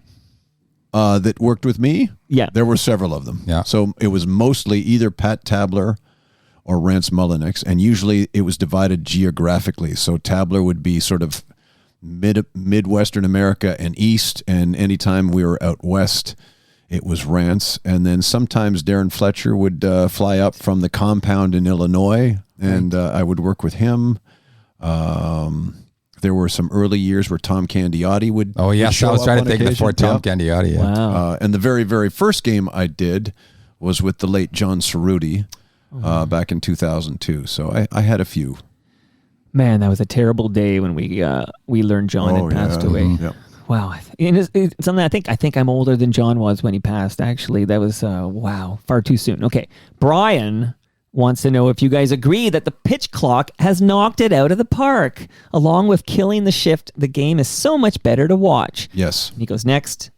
That worked with me? Yeah. There were several of them. Yeah. So it was mostly either Pat Tabler or Rance Mullenix, and usually it was divided geographically. So Tabler would be sort of Midwestern America and East, and anytime we were out West, it was Rance. And then sometimes Darren Fletcher would fly up from the compound in Illinois, and I would work with him. There were some early years where Tom Candiotti would yes, I was trying to think before Tom Candiotti. Yeah. Wow. And the very, very first game I did was with the late John Cerruti back in 2002. So I had a few. Man, that was a terrible day when we learned John had passed away. Mm-hmm. Yep. Wow. It's something I think I'm older than John was when he passed, actually. That was, far too soon. Okay. Brian wants to know if you guys agree that the pitch clock has knocked it out of the park. Along with killing the shift, the game is so much better to watch. Yes. And he goes, next,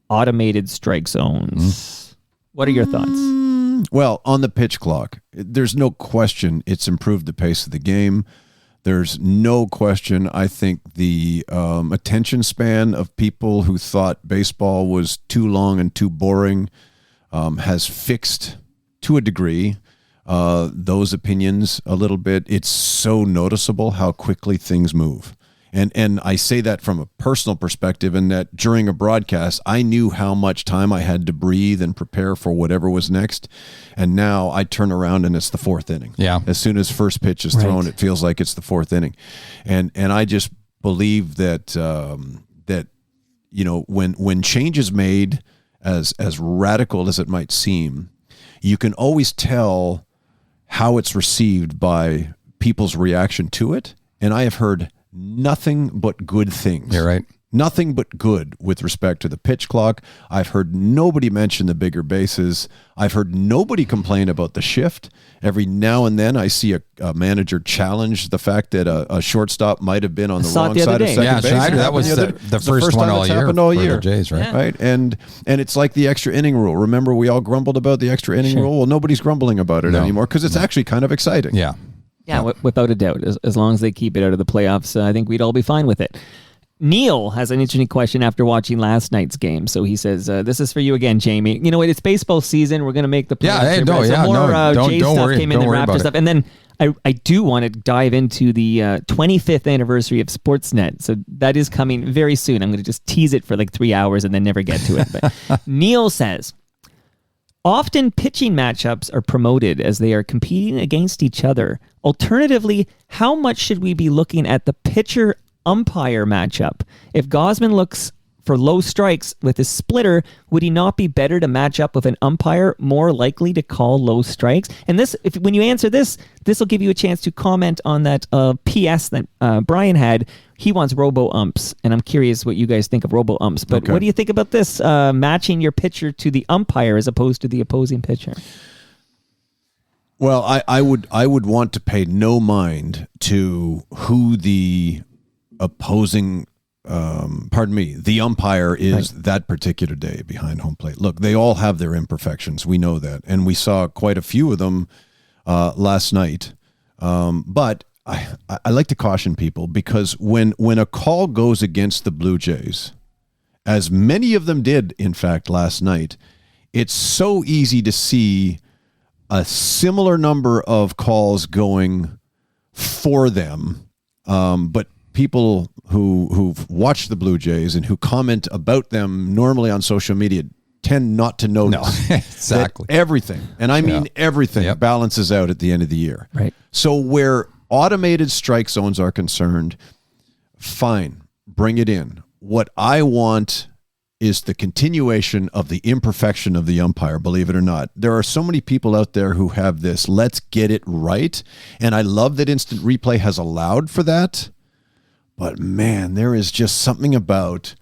automated strike zones. What are your thoughts? Well, on the pitch clock, there's no question it's improved the pace of the game. There's no question. I think the attention span of people who thought baseball was too long and too boring has fixed to a degree those opinions a little bit. It's so noticeable how quickly things move. And I say that from a personal perspective, in that during a broadcast, I knew how much time I had to breathe and prepare for whatever was next. And now I turn around and it's the fourth inning. Yeah. As soon as first pitch is thrown, it feels like it's the fourth inning. And I just believe that when change is made, as radical as it might seem, you can always tell how it's received by people's reaction to it. And I have heard nothing but good things. You're right. Nothing but good with respect to the pitch clock. I've heard nobody mention the bigger bases. I've heard nobody complain about the shift. Every now and then I see a manager challenge the fact that a shortstop might have been on the wrong side of second base. Schneider, that was the first one all year for the Jays, right? Yeah. Right, and it's like the extra inning rule. Remember, we all grumbled about the extra inning rule? Well, nobody's grumbling about it anymore because it's actually kind of exciting. Yeah. Yeah, without a doubt. As long as they keep it out of the playoffs, I think we'd all be fine with it. Neil has an interesting question after watching last night's game. So he says, this is for you again, Jamie. You know what? It's baseball season. We're going to make the playoffs. Jay stuff came in, the Raptor stuff. And then I do want to dive into the 25th anniversary of Sportsnet. So that is coming very soon. I'm going to just tease it for like 3 hours and then never get to it. But Neil says, often pitching matchups are promoted as they are competing against each other. Alternatively, how much should we be looking at the pitcher umpire matchup? If Gausman looks for low strikes with his splitter, would he not be better to match up with an umpire more likely to call low strikes? And this, when you answer this will give you a chance to comment on that PS that Brian had. He wants robo-umps, and I'm curious what you guys think of robo-umps. But What do you think about this, matching your pitcher to the umpire as opposed to the opposing pitcher? Well, I would want to pay no mind to who the opposing the umpire is that particular day behind home plate. Look, they all have their imperfections. We know that. And we saw quite a few of them last night. But I like to caution people, because when a call goes against the Blue Jays, as many of them did, in fact, last night, it's so easy to see a similar number of calls going for them. But people who've watched the Blue Jays and who comment about them normally on social media tend not to notice exactly that everything, and I mean everything, balances out at the end of the year. Right. So where automated strike zones are concerned, fine, bring it in. What I want is the continuation of the imperfection of the umpire, believe it or not. There are so many people out there who have this, let's get it right, and I love that instant replay has allowed for that. But man, there is just something about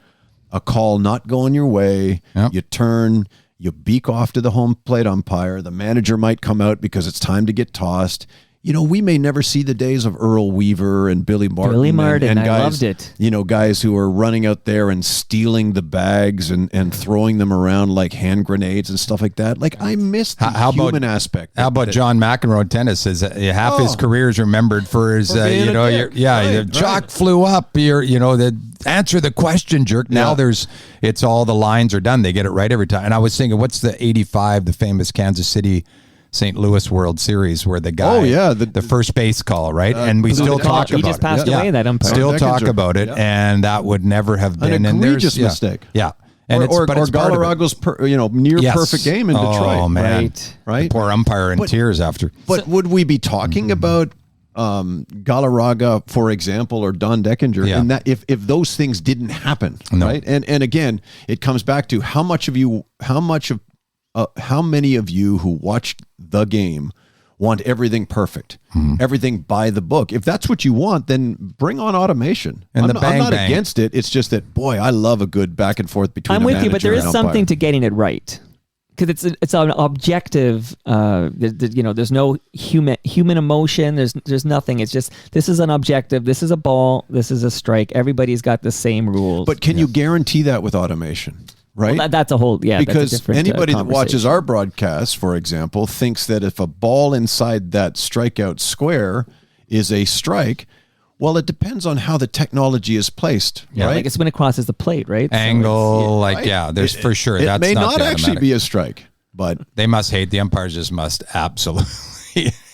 a call not going your way. Yep. You turn, you beak off to the home plate umpire. The manager might come out because it's time to get tossed. You know, we may never see the days of Earl Weaver and Billy Martin. And guys, I loved it. You know, guys who are running out there and stealing the bags and throwing them around like hand grenades and stuff like that. Like, I miss the human aspect. How about John McEnroe in tennis? Says half his career is remembered for his, the chalk flew up. Answer the question, jerk. Now it's all the lines are done. They get it right every time. And I was thinking, what's the 85, the famous Kansas City St. Louis World Series, where the guy, the first base call, right? And we still talk about it. He just passed away, that umpire. Still talk about it, and that would never have been an egregious mistake. Yeah. And or Galarrago's near perfect game in Detroit. Oh, man. Right? The poor umpire in tears after. But would we be talking about Galarraga, for example, or Don Deckinger, and that if those things didn't happen, right? And again, it comes back to how many of you who watched the game want everything perfect, everything by the book. If that's what you want, then bring on automation. And I'm not against it. It's just that, boy, I love a good back and forth between. I'm with you, but there is umpire. Something to getting it right, because it's an objective. There's no human emotion. There's nothing. It's just, this is an objective. This is a ball. This is a strike. Everybody's got the same rules. But can you guarantee that with automation? Right? Well, that's a whole, because anybody that watches our broadcast, for example, thinks that if a ball inside that strikeout square is a strike, well, it depends on how the technology is placed, right? Like it's when it crosses the plate, right? Angle, there's for sure. It may not actually be a strike, but they must hate, the umpires just must absolutely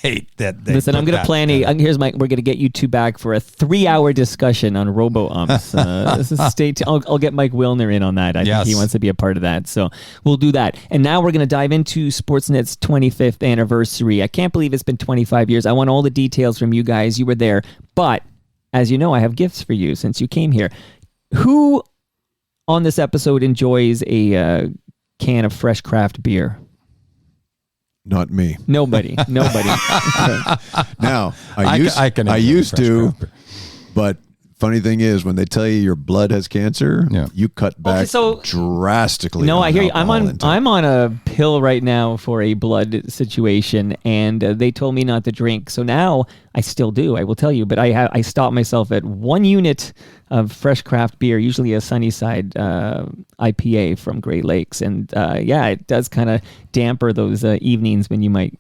hate that. Listen, I'm going to plan we're going to get you two back for a 3-hour discussion on robo-umps. Stay tuned. I'll get Mike Wilner in on that. I think he wants to be a part of that. So we'll do that. And now we're going to dive into Sportsnet's 25th anniversary. I can't believe it's been 25 years. I want all the details from you guys. You were there. But as you know, I have gifts for you since you came here. Who on this episode enjoys a can of fresh craft beer? Not me. Nobody. Now, I used to, but funny thing is, when they tell you your blood has cancer, you cut back drastically. No, I hear you. I'm on a pill right now for a blood situation, and they told me not to drink. So now I still do. I will tell you, but I stopped myself at 1 unit of fresh craft beer, usually a Sunnyside IPA from Great Lakes. And it does kind of damper those evenings when you might,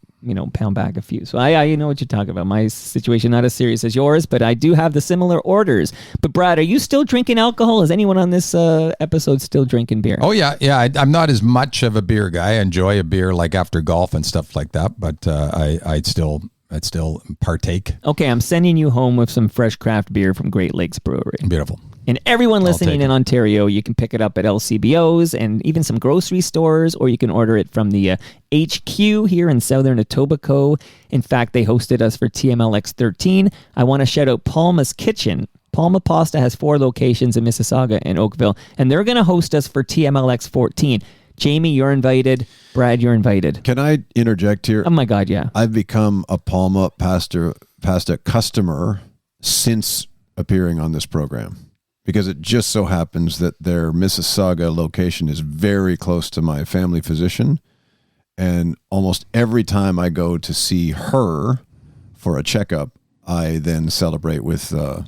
pound back a few. So I know what you're talking about. My situation not as serious as yours, but I do have the similar orders. But Brad, are you still drinking alcohol? Is anyone on this episode still drinking beer? Oh yeah. I'm not as much of a beer guy. I enjoy a beer like after golf and stuff like that, but I'd still partake. Okay, I'm sending you home with some fresh craft beer from Great Lakes Brewery. Beautiful. And everyone listening in Ontario, you can pick it up at LCBOs and even some grocery stores, or you can order it from the HQ here in Southern Etobicoke. In fact, they hosted us for TMLX 13. I want to shout out Palma's Kitchen. Palma Pasta has 4 locations in Mississauga and Oakville, and they're going to host us for TMLX 14. Jamie, you're invited. Brad, you're invited. Can I interject here? Oh my God, yeah. I've become a Palma pasta customer since appearing on this program, because it just so happens that their Mississauga location is very close to my family physician. And almost every time I go to see her for a checkup, I then celebrate with a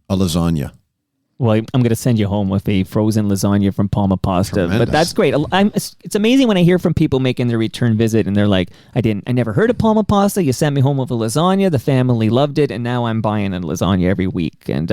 lasagna. Well, I'm going to send you home with a frozen lasagna from Palma Pasta. Tremendous. But that's great. It's amazing when I hear from people making their return visit and they're like, I never heard of Palma Pasta. You sent me home with a lasagna. The family loved it. And now I'm buying a lasagna every week. And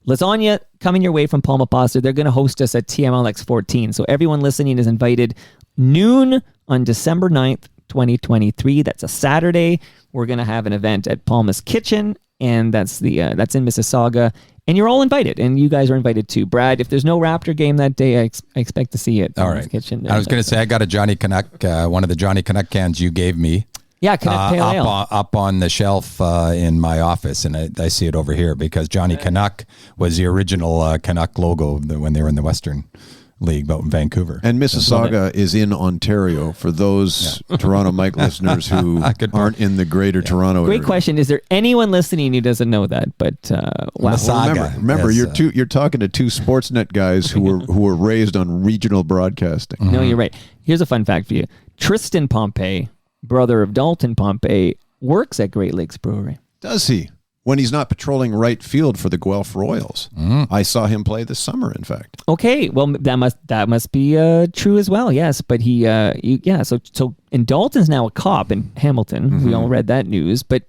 lasagna coming your way from Palma Pasta. They're going to host us at TMLX 14. So everyone listening is invited noon on December 9th, 2023. That's a Saturday. We're going to have an event at Palma's Kitchen, and that's in Mississauga. And you're all invited, and you guys are invited too. Brad, if there's no Raptor game that day, I expect to see you at Palma's Kitchen. I was going to say, I got a Johnny Canuck, one of the Johnny Canuck cans you gave me. Yeah, Canuck Pale Ale. Up on the shelf in my office, and I see it over here because Johnny Canuck was the original Canuck logo when they were in the Western League out in Vancouver. And Mississauga is in Ontario for those Toronto Mike listeners who aren't in the greater Toronto area. Great question. Is there anyone listening who doesn't know that? But wow. Mississauga. Remember, you're talking to 2 Sportsnet guys who were raised on regional broadcasting. No, you're right. Here's a fun fact for you. Tristan Pompey, brother of Dalton Pompey, works at Great Lakes Brewery. Does he? When he's not patrolling right field for the Guelph Royals. I saw him play this summer, in fact. Okay, well that must be true as well. Yes, but So and Dalton's now a cop in Hamilton. Mm-hmm. We all read that news. But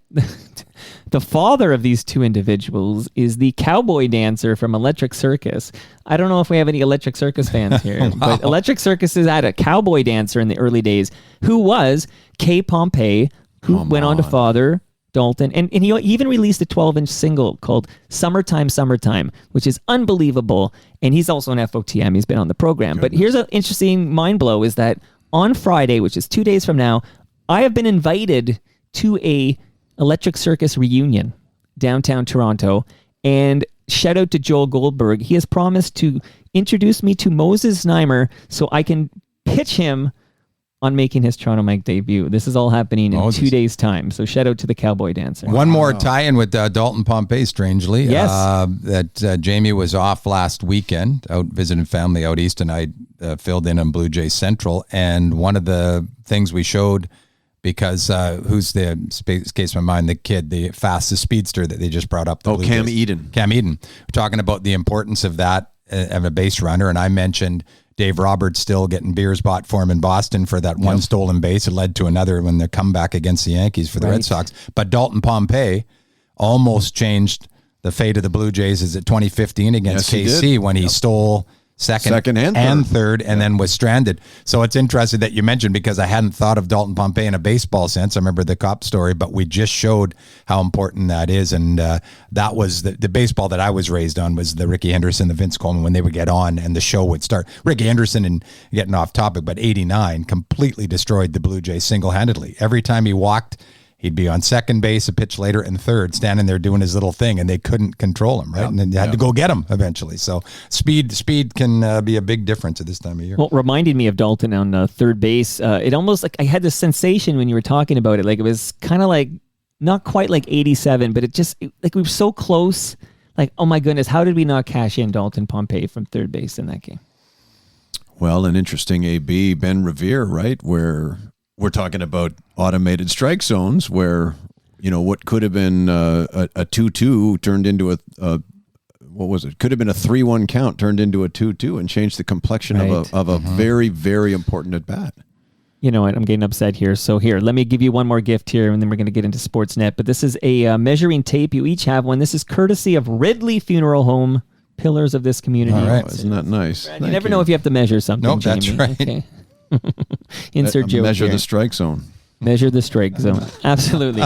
the father of these 2 individuals is the cowboy dancer from Electric Circus. I don't know if we have any Electric Circus fans here, wow. But Electric Circus has had a cowboy dancer in the early days who was Kay Pompey, who went on to father Dalton, and he even released a 12-inch single called Summertime, Summertime, which is unbelievable, and he's also an FOTM. He's been on the program. Goodness. But here's an interesting mind blow is that on Friday, which is 2 days from now, I have been invited to a Electric Circus reunion downtown Toronto, and shout out to Joel Goldberg. He has promised to introduce me to Moses Znaimer so I can pitch him on making his Toronto Mike debut. This is all happening in 2 days' time. So shout out to the cowboy dancer. One more tie-in with Dalton Pompey, strangely. Yes. That Jamie was off last weekend, out visiting family out east, and I filled in on Blue Jays Central. And one of the things we showed, because who's the, escapes my mind, the kid, the fastest speedster that they just brought up. Cam Eden. Cam Eden. We're talking about the importance of that, of a base runner. And I mentioned Dave Roberts still getting beers bought for him in Boston for that one stolen base. It led to another when they come back against the Yankees for the Red Sox. But Dalton Pompey almost changed the fate of the Blue Jays is it 2015 against KC when he stole second and third and then was stranded. So it's interesting that you mentioned, because I hadn't thought of Dalton Pompey in a baseball sense. I remember the cop story, but we just showed how important that is. And that was the baseball that I was raised on was the Ricky Henderson, the Vince Coleman, when they would get on and the show would start. Ricky Henderson, and getting off topic, but 89 completely destroyed the Blue Jays single-handedly. Every time he walked, he'd be on second base, a pitch later, and third, standing there doing his little thing, and they couldn't control him, right? Yeah, and then you had to go get him eventually. So speed can be a big difference at this time of year. Well, reminded me of Dalton on third base. It almost like I had this sensation when you were talking about it. Like it was kind of like, not quite like 87, but like we were so close. Like, oh my goodness, how did we not cash in Dalton Pompey from third base in that game? Well, an interesting AB, Ben Revere, right? Where we're talking about automated strike zones where, what could have been a 2-2 turned into what was it? Could have been a 3-1 count turned into a 2-2 and changed the complexion of a very, very important at bat. You know what? I'm getting upset here. So here, let me give you one more gift here, and then we're going to get into Sportsnet. But this is a measuring tape. You each have one. This is courtesy of Ridley Funeral Home, pillars of this community. All right. Oh, isn't that nice? You never know if you have to measure something. Nope, that's Jamie. right. Okay. Insert joke Measure here. the strike zone. Measure the strike zone. Absolutely.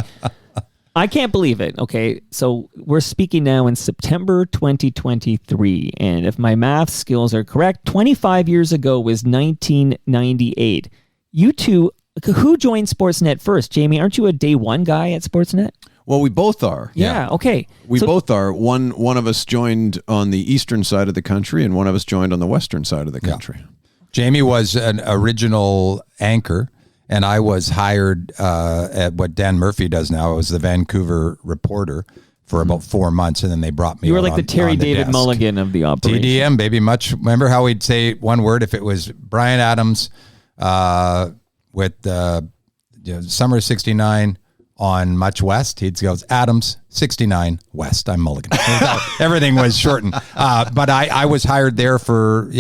I can't believe it. Okay, so we're speaking now in September 2023, and if my math skills are correct, 25 years ago was 1998. You two, who joined Sportsnet first? Jamie, aren't you a day one guy at Sportsnet? Well, we both are. Yeah, okay. We both are. One of us joined on the eastern side of the country, and one of us joined on the western side of the country. Jamie was an original anchor, and I was hired at what Dan Murphy does now. I was the Vancouver reporter for about 4 months, and then they brought me. You were out like the Terry David desk. Mulligan of the operation. TDM, baby. Much. Remember how we'd say one word if it was Brian Adams with summer '69 on Much West. He'd go Adams 69 West. I'm Mulligan. Everything was shortened. But I was hired there for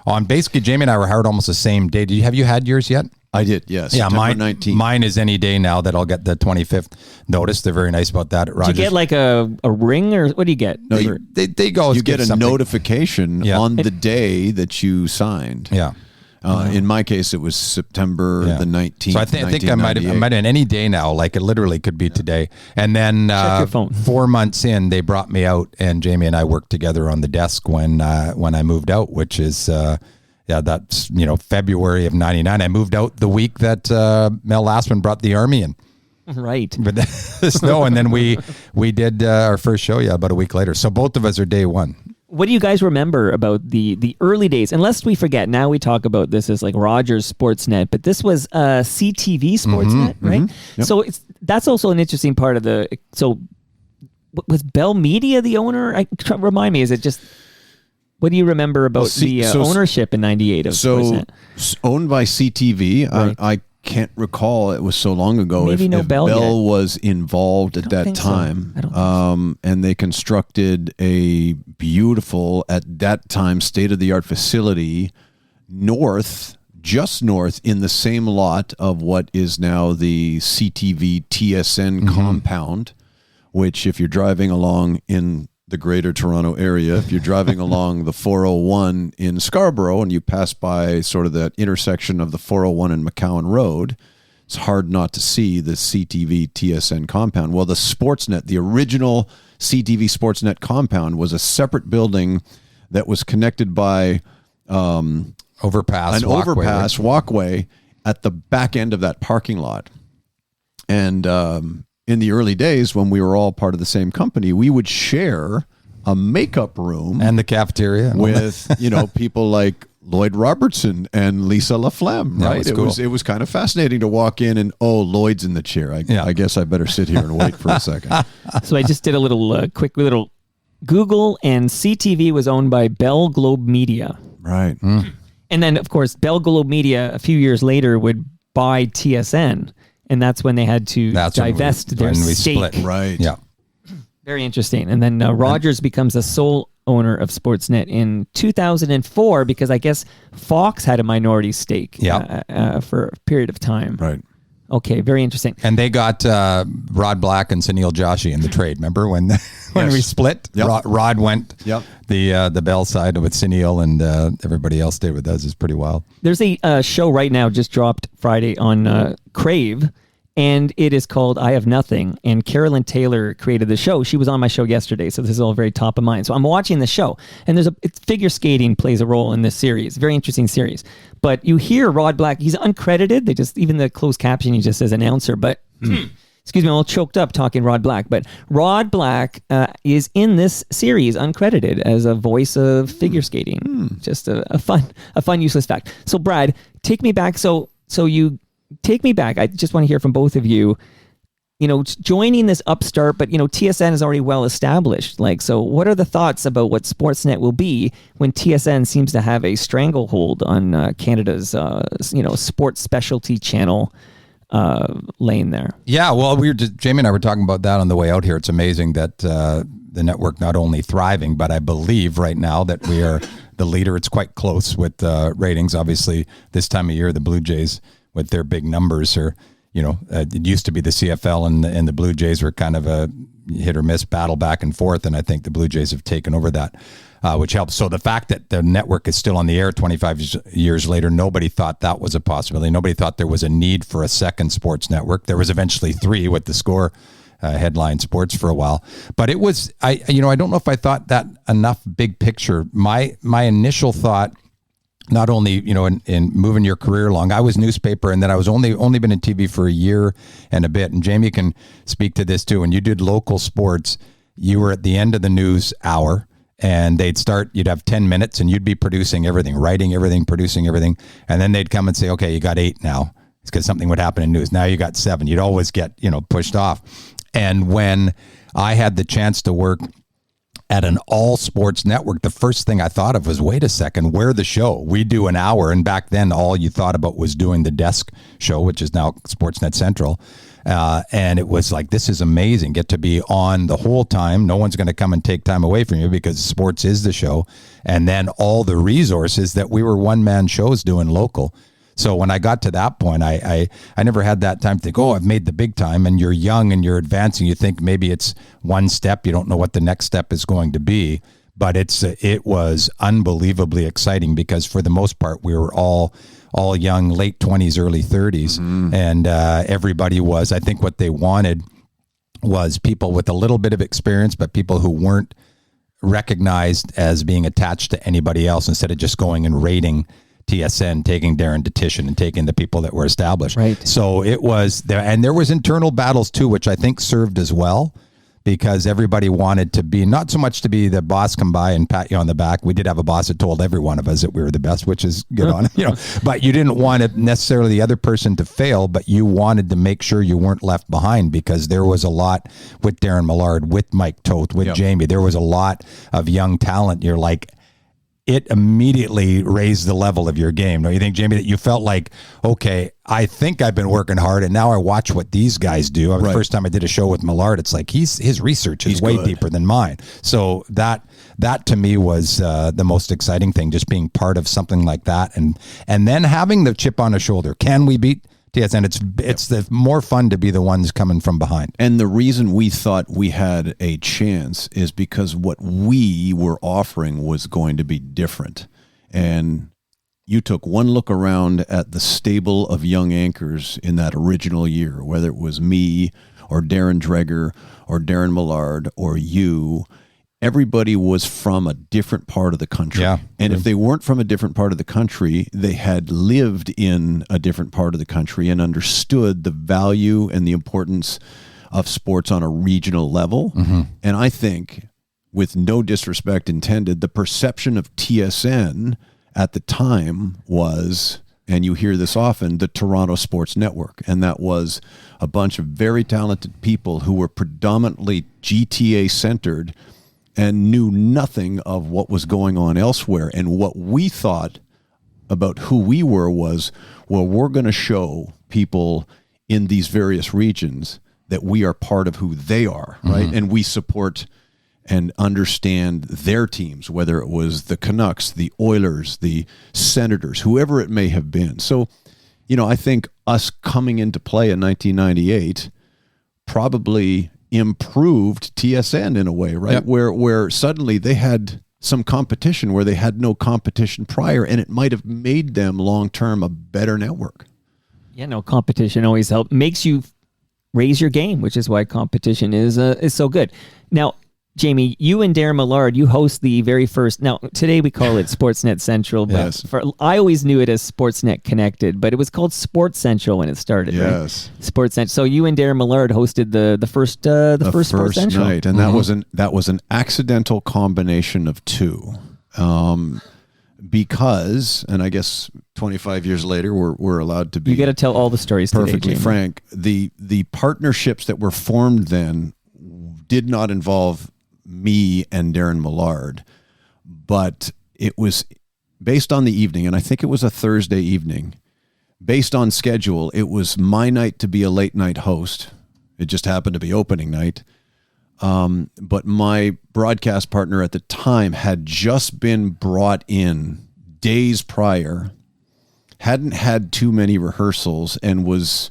on basically Jamie and I were hired almost the same day. Have you had yours yet? I did, yes. Yeah, September 19th. mine is any day now that I'll get the 25th notice. They're very nice about that. Do you get like a ring, or what do you get? No, they go. You get a something. notification on the day that you signed. Yeah. In my case, it was September the 19th. So I think I might have any day now. Like it literally could be today. And then Check your phone. 4 months in, they brought me out, and Jamie and I worked together on the desk when I moved out, which is that's February of '99. I moved out the week that Mel Lastman brought the Army in. Right. But the snow, and then we did our first show about a week later. So both of us are day one. What do you guys remember about the early days? And lest we forget, now we talk about this as like Rogers Sportsnet, but this was CTV Sportsnet, right? Yep. So that's also an interesting part of the. So was Bell Media the owner? Remind me, is it just? What do you remember about ownership in '98 of Sportsnet? Owned by CTV. Right. I can't recall. It was so long ago. Maybe if Bell yet. was involved at that time. I don't think so. And they constructed a beautiful, at that time, state-of-the-art facility just north in the same lot of what is now the CTV TSN compound, which if you're driving along in the greater Toronto area, if you're driving along the 401 in Scarborough and you pass by sort of that intersection of the 401 and McCowan Road, it's hard not to see the CTV TSN compound. Well, the Sportsnet, the original CTV Sportsnet compound, was a separate building that was connected by overpass walkway at the back end of that parking lot. And in the early days, when we were all part of the same company, we would share a makeup room and the cafeteria with people like Lloyd Robertson and Lisa LaFlemme. Yeah, Right? it was kind of fascinating to walk in and Lloyd's in the chair. I guess I better sit here and wait for a second. So I just did a little quick little Google, and CTV was owned by Bell Globe Media. Right. And then, of course, Bell Globe Media a few years later would buy TSN. And that's when they had to divest their stake. Split. Right. Yeah. Very interesting. And then Rogers becomes the sole owner of Sportsnet in 2004 because I guess Fox had a minority stake for a period of time. Right. Okay, very interesting. And they got Rod Black and Sunil Joshi in the trade. Remember when we split? Yep. Rod went the Bell side with Sunil, and everybody else stayed with us. It's pretty wild. There's a show right now just dropped Friday on Crave, and it is called I Have Nothing. And Carolyn Taylor created the show. She was on my show yesterday, so this is all very top of mind. So I'm watching the show, and figure skating plays a role in this series. Very interesting series. But you hear Rod Black. He's uncredited. Even the closed caption, he just says announcer. But excuse me, I'm all choked up talking Rod Black. But Rod Black is in this series uncredited as a voice of figure skating. Just a fun useless fact. So Brad, take me back. So you take me back. I just want to hear from both of you. Joining this upstart, but TSN is already well established. So what are the thoughts about what Sportsnet will be when TSN seems to have a stranglehold on Canada's sports specialty channel? lane there. Yeah, well, Jamie and I were talking about that on the way out here. It's amazing that the network not only thriving, but I believe right now that we are the leader. It's quite close with ratings. Obviously, this time of year, the Blue Jays with their big numbers are, it used to be the CFL and the Blue Jays were kind of a hit or miss battle back and forth, and I think the Blue Jays have taken over that, which helps. So the fact that the network is still on the air 25 years later, nobody thought that was a possibility. Nobody thought there was a need for a second sports network. There was eventually 3 with the Score headline sports for a while, but it was I don't know if I thought that enough big picture. My initial thought, not only, in moving your career along, I was newspaper, and then I was only been in TV for a year and a bit. And Jamie can speak to this too. When you did local sports, you were at the end of the news hour, and you'd have 10 minutes, and you'd be producing everything, writing everything, producing everything. And then they'd come and say, okay, you got 8 now. It's because something would happen in news. Now you got 7. You'd always get, pushed off. And when I had the chance to work at an all sports network, the first thing I thought of was, wait a second, where the show? We do an hour. And back then, all you thought about was doing the desk show, which is now Sportsnet Central. And it was like, this is amazing. Get to be on the whole time. No one's going to come and take time away from you because sports is the show. And then all the resources that we were one-man shows doing local. So when I got to that point, I never had that time to think, oh, I've made the big time. And you're young and you're advancing. You think maybe it's one step. You don't know what the next step is going to be. But it was unbelievably exciting because for the most part, we were all young, late 20s, early 30s. Mm-hmm. And everybody was, I think what they wanted was people with a little bit of experience, but people who weren't recognized as being attached to anybody else instead of just going and rating TSN, taking Darren Detition and taking the people that were established. Right. So it was there, and there was internal battles too, which I think served as well, because everybody wanted to be, not so much to be the boss come by and pat you on the back. We did have a boss that told every one of us that we were the best, which is good on, but you didn't want it necessarily the other person to fail, but you wanted to make sure you weren't left behind, because there was a lot with Darren Millard, with Mike Toth, with Jamie. There was a lot of young talent. You're like, it immediately raised the level of your game. Don't you think, Jamie, that you felt like, okay, I think I've been working hard, and now I watch what these guys do. The first time I did a show with Millard, it's like his research is way deeper than mine. So that to me was the most exciting thing, just being part of something like that, and then having the chip on the shoulder. Can we beat TSN? It's the more fun to be the ones coming from behind. And the reason we thought we had a chance is because what we were offering was going to be different. And you took one look around at the stable of young anchors in that original year, whether it was me or Darren Dreger or Darren Millard or you. Everybody was from a different part of the country. Yeah. And if they weren't from a different part of the country, they had lived in a different part of the country and understood the value and the importance of sports on a regional level. Mm-hmm. And I think, with no disrespect intended, the perception of TSN at the time was, and you hear this often, the Toronto Sports Network. And that was a bunch of very talented people who were predominantly GTA-centered and knew nothing of what was going on elsewhere. And what we thought about who we were was, well, we're going to show people in these various regions that we are part of who they are, right? Mm-hmm. And we support and understand their teams, whether it was the Canucks, the Oilers, the Senators, whoever it may have been. So, I think us coming into play in 1998 probably improved TSN in a way, right? Yep. Where suddenly they had some competition where they had no competition prior, and it might have made them long-term a better network. Yeah, no, competition always helps. Makes you raise your game, which is why competition is so good. Now, Jamie, you and Darren Millard, you host the very first, now today we call it Sportsnet Central, but yes. I always knew it as Sportsnet Connected, but it was called Sports Central when it started, yes. Right? Sports Central. So you and Darren Millard hosted the first Sports Central night, and that was an accidental combination of two, because, and I guess 25 years later we're allowed to be. You got to tell all the stories perfectly today, frank. The partnerships that were formed then did not involve me and Darren Millard, but it was based on the evening, and I think it was a Thursday evening, based on schedule, it was my night to be a late night host. It just happened to be opening night. But my broadcast partner at the time had just been brought in days prior, hadn't had too many rehearsals, and was,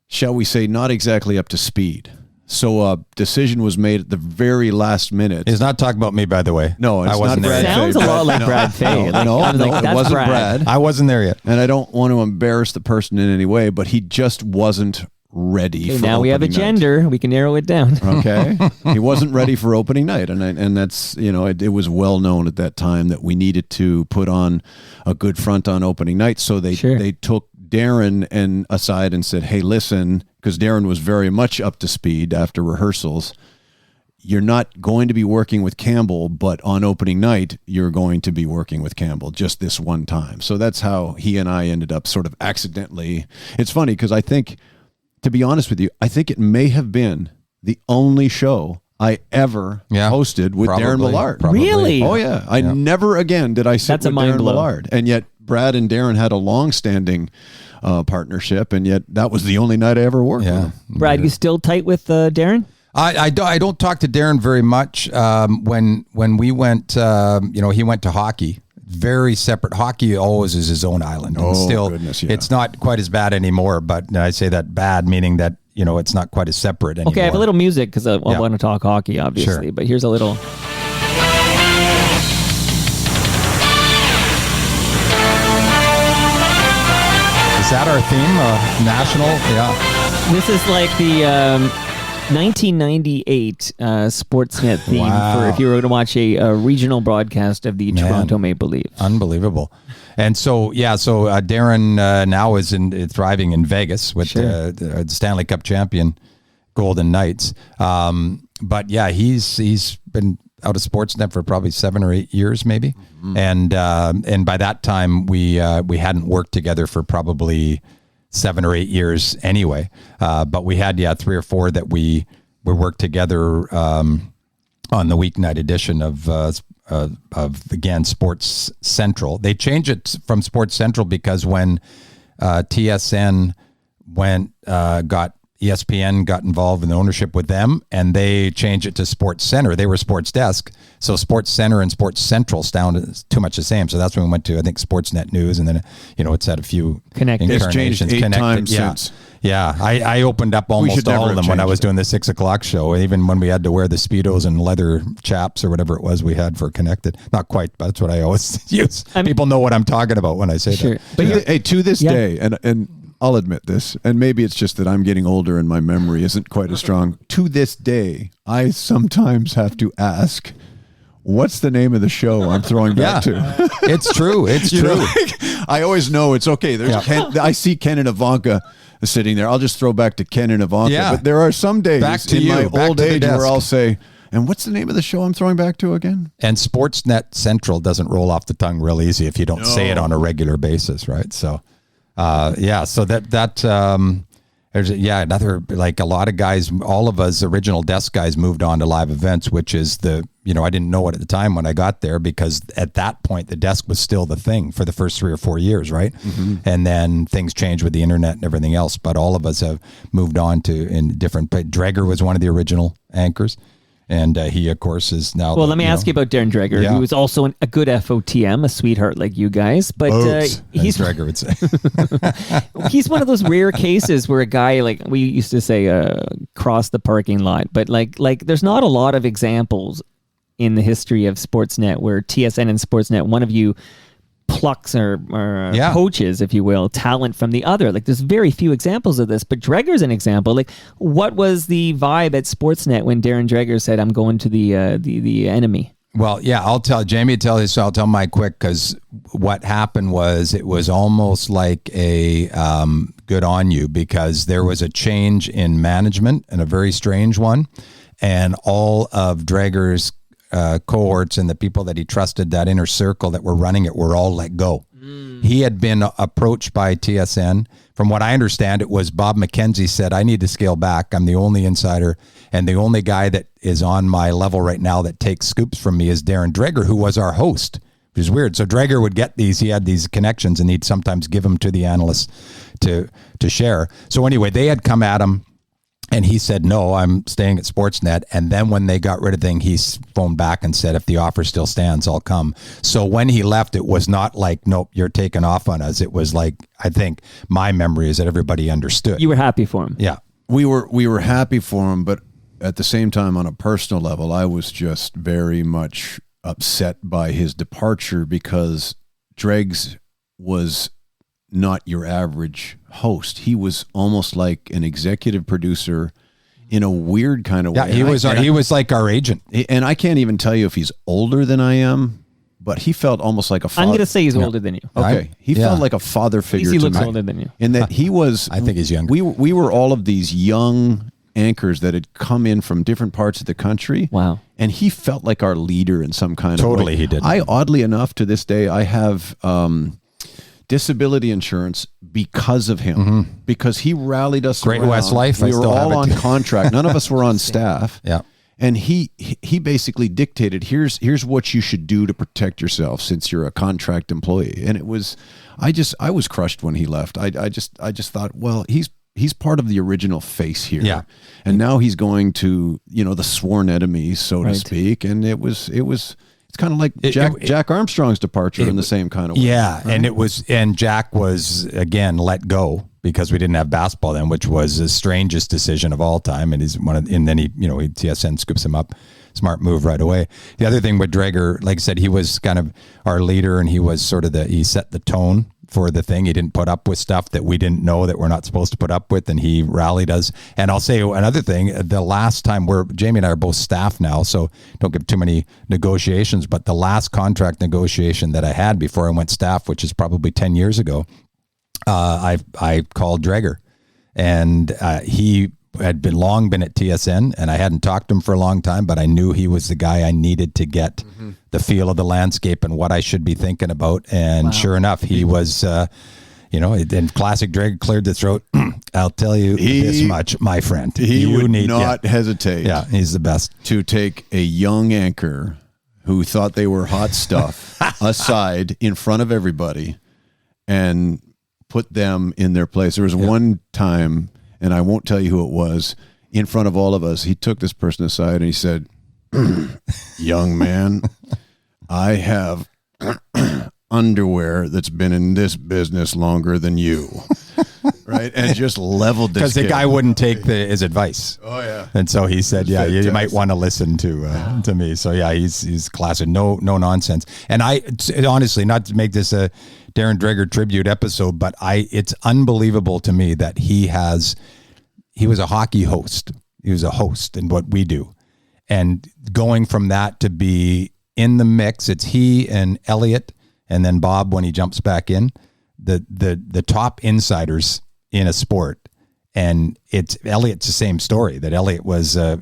shall we say, not exactly up to speed. So a decision was made at the very last minute. He's not talking about me, by the way. No, it's I wasn't not there. Brad Sounds Fay. a lot like No, Brad Fay. No, I was like, it that's wasn't Brad. I wasn't there yet. And I don't want to embarrass the person in any way, but he just wasn't ready Okay, for now we have a opening night. gender. We can narrow it down. Okay. He wasn't ready for opening night. And that's, it was well known at that time that we needed to put on a good front on opening night. So they took Darren aside and said, hey, listen, because Darren was very much up to speed after rehearsals. You're not going to be working with Campbell, but on opening night, you're going to be working with Campbell just this one time. So that's how he and I ended up sort of accidentally. It's funny because I think, to be honest with you, I think it may have been the only show I ever hosted with Darren Millard. Probably. Really? Oh, yeah. I never again did I sit That's a with mind Darren blow. Millard. And yet Brad and Darren had a long-standing partnership, and yet that was the only night I ever worked with him. Brad, you still tight with Darren? I don't talk to Darren very much. When we went, he went to hockey. Very separate. Hockey always is his own island. And still, goodness, yeah. It's not quite as bad anymore, but I say that bad, meaning that, it's not quite as separate anymore. Okay, I have a little music because I want to talk hockey, obviously. Sure. But here's a little. Is that our theme? National? Yeah. This is like the 1998 Sportsnet theme Wow. for if you were going to watch a regional broadcast of the Toronto Maple Leafs. Unbelievable. And so, Darren now is thriving in Vegas with the Stanley Cup champion Golden Knights. But yeah, he's been out of Sportsnet for probably 7 or 8 years, maybe. Mm-hmm. And by that time, we hadn't worked together for probably 7 or 8 years anyway. But we had 3 or 4 that we worked together on the weeknight edition of again Sports Central. They changed it from Sports Central because when TSN got ESPN got involved in the ownership with them, and they changed it to Sports Center. They were Sports Desk, so Sports Center and Sports Central sounded too much the same. So that's when we went to, I think, Sportsnet News, and then it's had a few Connected. It's changed incarnations 8 connected. times Yeah. since. Yeah, I opened up almost should never all of them have when I changed was it. doing the 6 o'clock show, even when we had to wear the Speedos and leather chaps or whatever it was we had for Connected. Not quite, but that's what I always use. People know what I'm talking about when I say that. But Hey, to this day, and I'll admit this, and maybe it's just that I'm getting older and my memory isn't quite as strong. To this day, I sometimes have to ask, what's the name of the show I'm throwing back to? It's true. It's You true. know, I always know it's okay. There's Ken, I see Ken and Ivanka sitting there. I'll just throw back to Ken and Ivanka. Yeah. But there are some days Back to in you, my back old to the age where desk. I'll say, and what's the name of the show I'm throwing back to again? And Sportsnet Central doesn't roll off the tongue real easy if you don't say it on a regular basis, right? So, so there's another, like a lot of guys, all of us original desk guys moved on to live events, which is I didn't know it at the time when I got there, because at that point the desk was still the thing for the first 3 or 4 years, right? Mm-hmm. And then things changed with the internet and everything else, but all of us have moved on to in different. Dreger was one of the original anchors. And he, of course, is now. Well, let me ask you about Darren Dreger, who is also a good FOTM, a sweetheart like you guys. But he's Dreger would say. He's one of those rare cases where a guy, like we used to say, crossed the parking lot. But like there's not a lot of examples in the history of Sportsnet where TSN and Sportsnet, one of you plucks or poaches, if you will, talent from the other. Like there's very few examples of this, but Dreger's an example. Like what was the vibe at Sportsnet when Darren Dreger said, I'm going to the enemy? Well, yeah, I'll tell Jamie, so I'll tell Mike quick, because what happened was it was almost like a good on you, because there was a change in management, and a very strange one, and all of Dreger's cohorts and the people that he trusted, that inner circle that were running it, were all let go. He had been approached by TSN. From what I understand, it was Bob McKenzie said, I need to scale back. I'm the only insider, and the only guy that is on my level right now that takes scoops from me is Darren Dreger, who was our host which is weird. So Dreger would get these. He had these connections, and he'd sometimes give them to the analysts to share. So anyway, they had come at him, and he said, "No, I'm staying at Sportsnet." And then when they got rid of thing, he phoned back and said, "If the offer still stands, I'll come." So when he left, it was not like, "Nope, you're taking off on us." It was like, I think my memory is that everybody understood. You were happy for him. Yeah. We were happy for him, but at the same time, on a personal level, I was just very much upset by his departure because Dregs was not your average host. He was almost like an executive producer in a weird kind of way. Yeah, he was like our agent. And I can't even tell you if he's older than I am, but he felt almost like a father. I'm going to say he's older than you. Okay. He felt like a father figure He to looks me. older than you. In that he was... I think he's younger. We were all of these young anchors that had come in from different parts of the country. Wow. And he felt like our leader in some kind of way. Totally, he did. Oddly enough, to this day, I have disability insurance because of him, because he rallied us Great around. West Life, I We were still all have on it. contract. None of us were on staff. Yeah. And he basically dictated, here's what you should do to protect yourself since you're a contract employee. And it was, I was crushed when he left. I just thought, well, he's part of the original face here. Yeah. And now he's going to, the sworn enemies, so to speak. And it's kind of like Jack Armstrong's departure in the same kind of way. Yeah. And Jack was, again, let go because we didn't have basketball then, which was the strangest decision of all time. And then TSN scoops him up. Smart move right away. The other thing with Dreger, like I said, he was kind of our leader, and he was sort of he set the tone for the thing. He didn't put up with stuff that we didn't know that we're not supposed to put up with, and he rallied us. And I'll say another thing, the last time Jamie and I are both staff now, so don't give too many negotiations, but the last contract negotiation that I had before I went staff, which is probably 10 years ago, I called Dreger, and he had long been at TSN, and I hadn't talked to him for a long time, but I knew he was the guy I needed to get the feel of the landscape and what I should be thinking about. And sure enough, he was, and classic Dreger cleared the throat. I'll tell you this much, my friend. He would not hesitate. Yeah, he's the best. To take a young anchor who thought they were hot stuff aside in front of everybody and put them in their place. There was one time, and I won't tell you who it was, in front of all of us, he took this person aside and he said, "Young man, I have underwear that's been in this business longer than you." Right? And just leveled this because the kid. guy wouldn't take his advice. Oh yeah. And so he said, "Yeah, you might want to listen to me." So yeah, he's classic. No nonsense. And honestly, not to make this a Darren Dreger tribute episode, but it's unbelievable to me that he was a hockey host. He was a host in what we do, and going from that to be in the mix, it's he and Elliot, and then Bob when he jumps back in, the top insiders in a sport. And Elliot's the same story, that Elliot was, a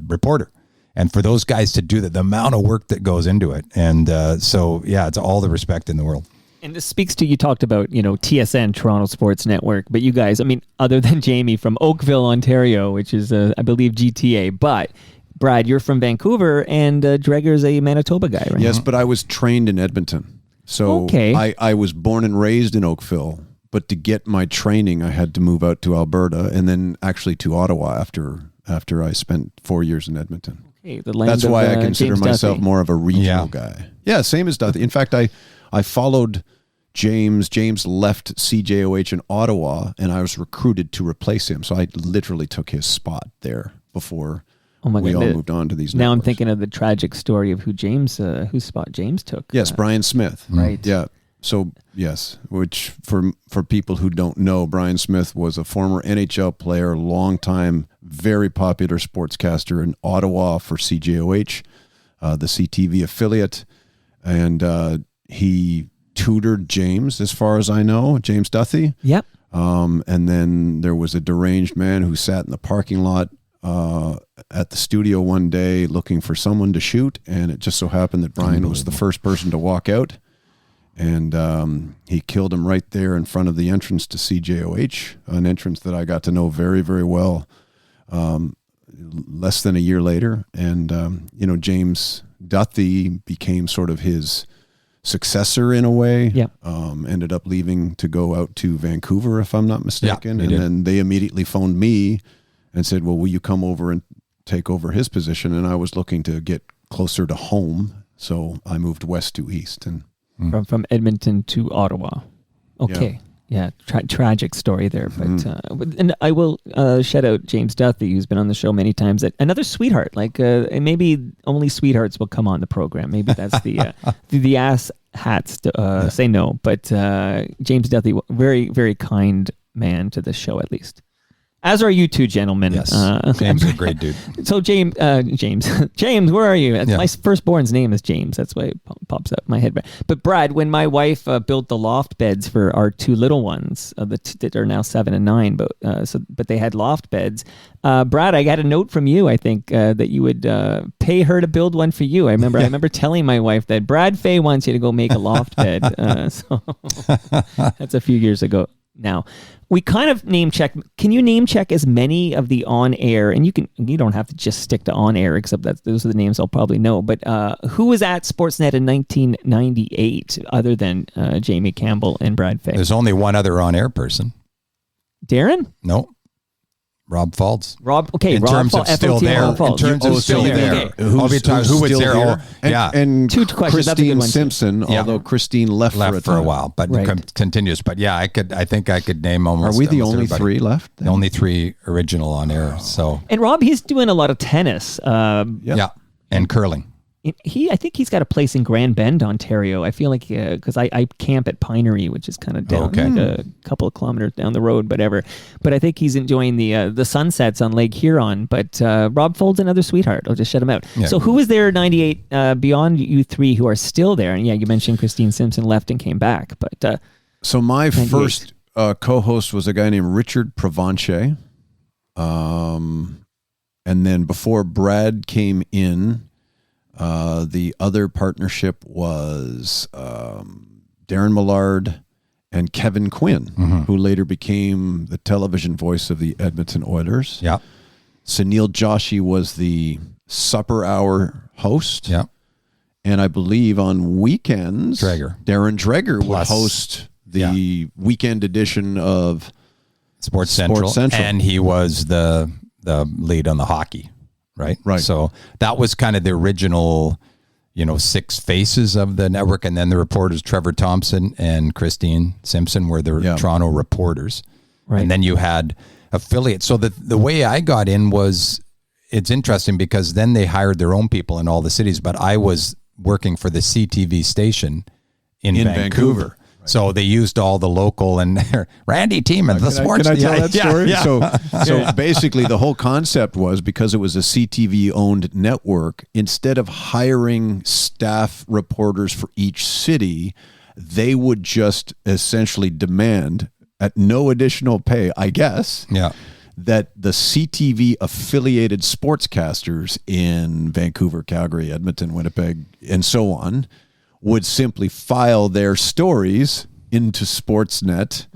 reporter. And for those guys to do that, the amount of work that goes into it. And so, yeah, it's all the respect in the world. And this speaks to, you talked about, TSN, Toronto Sports Network, but you guys, I mean, other than Jamie from Oakville, Ontario, which is, I believe, GTA, but Brad, you're from Vancouver, and Dreger's a Manitoba guy, right? Yes, but I was trained in Edmonton. So Okay. I was born and raised in Oakville, but to get my training, I had to move out to Alberta and then actually to Ottawa after I spent 4 years in Edmonton. Okay, the land That's of, why I consider James myself Duthie. more of a regional guy. Yeah, same as Duthie. In fact, I followed James. James left CJOH in Ottawa, and I was recruited to replace him. So I literally took his spot there before we all moved on to these Now I'm networks. thinking of the tragic story of whose spot James took. Yes, Brian Smith. Right. Yeah. So, yes, which for people who don't know, Brian Smith was a former NHL player, longtime, very popular sportscaster in Ottawa for CJOH, the CTV affiliate. And he tutored James, as far as I know, James Duthie. Yep. And then there was a deranged man who sat in the parking lot at the studio one day looking for someone to shoot. And it just so happened that Brian was the first person to walk out. And he killed him right there in front of the entrance to CJOH, an entrance that I got to know very, very well less than a year later. And, James Duthie became sort of his successor in a way. Yep. Ended up leaving to go out to Vancouver, if I'm not mistaken. And did. then they immediately phoned me and said, well, will you come over and take over his position? And I was looking to get closer to home. So I moved west to east. And From Edmonton to Ottawa. Okay. Yeah, tragic story there. But and I will shout out James Duthie, who's been on the show many times. Another sweetheart. Like and maybe only sweethearts will come on the program. Maybe that's the ass hats to say no. But James Duthie, very, very kind man to the show, at least. As are you two gentlemen. Yes. James is a great dude. So James, where are you? My firstborn's name is James. That's why it pops up in my head. But Brad, when my wife built the loft beds for our two little ones, that are now 7 and 9, but they had loft beds. Brad, I got a note from you. I think that you would pay her to build one for you. I remember telling my wife that Brad Fay wants you to go make a loft bed. So that's a few years ago. Now, we kind of name check. Can you name check as many of the on air? And you don't have to just stick to on air, except that those are the names I'll probably know. But who was at Sportsnet in 1998 other than Jamie Campbell and Brad Fay? There's only one other on air person. Darren? No. Rob Faulds. In terms of still there. In terms of still there. Who was there? Here? And Two questions. That's a good Christine one, Simpson, although Christine left for a while. but continues. But yeah, I think I could name almost. Are we the only everybody. three left? The only three original on air. So. And Rob, he's doing a lot of tennis. Yeah, and curling. I think he's got a place in Grand Bend, Ontario. I feel like because I camp at Pinery, which is kind of down like a couple of kilometers down the road, whatever. But I think he's enjoying the sunsets on Lake Huron. But Rob Fold's another sweetheart. I'll just shut him out. Yeah. So who was there in 98 beyond you three who are still there? And yeah, you mentioned Christine Simpson left and came back. But so my first co-host was a guy named Richard Provenche. And then before Brad came in, the other partnership was Darren Millard and Kevin Quinn, who later became the television voice of the Edmonton Oilers. Yeah. Sunil Joshi was the supper hour host. Yeah. And I believe on weekends, Darren Dreger would host the weekend edition of Sports Central. And he was the lead on the hockey. Right. So that was kind of the original, 6 faces of the network. And then the reporters, Trevor Thompson and Christine Simpson, were the Toronto reporters. Right. And then you had affiliates. So the way I got in was, it's interesting because then they hired their own people in all the cities, but I was working for the CTV station in Vancouver. So they used all the local and Randy Tiemann, the sports. Can I tell that story? Yeah. So basically the whole concept was, because it was a CTV owned network, instead of hiring staff reporters for each city, they would just essentially demand, at no additional pay, I guess, that the CTV affiliated sportscasters in Vancouver, Calgary, Edmonton, Winnipeg, and so on would simply file their stories into Sportsnet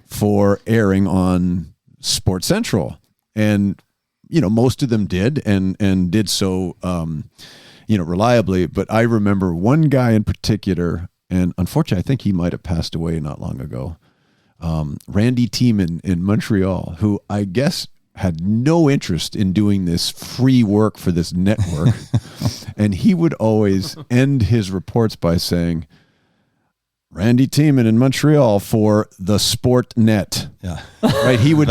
for airing on Sports Central. And, most of them did and did so, reliably. But I remember one guy in particular, and unfortunately, I think he might have passed away not long ago, Randy Tiemann in Montreal, who I guess had no interest in doing this free work for this network. And he would always end his reports by saying, Randy Tiemann in Montreal for the Sportnet. Yeah. Right. He would,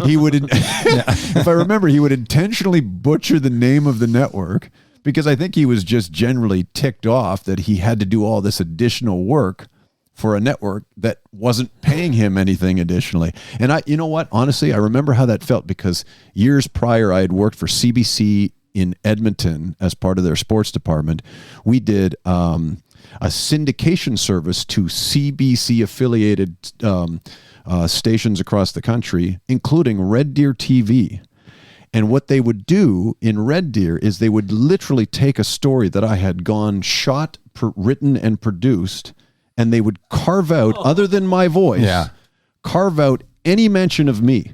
he would, if I remember, he would intentionally butcher the name of the network because I think he was just generally ticked off that he had to do all this additional work for a network that wasn't paying him anything additionally. And you know what? Honestly, I remember how that felt because years prior, I had worked for CBC in Edmonton as part of their sports department. We did a syndication service to CBC affiliated stations across the country, including Red Deer TV. And what they would do in Red Deer is they would literally take a story that I had shot, written, and produced, and they would carve out, other than my voice, carve out any mention of me.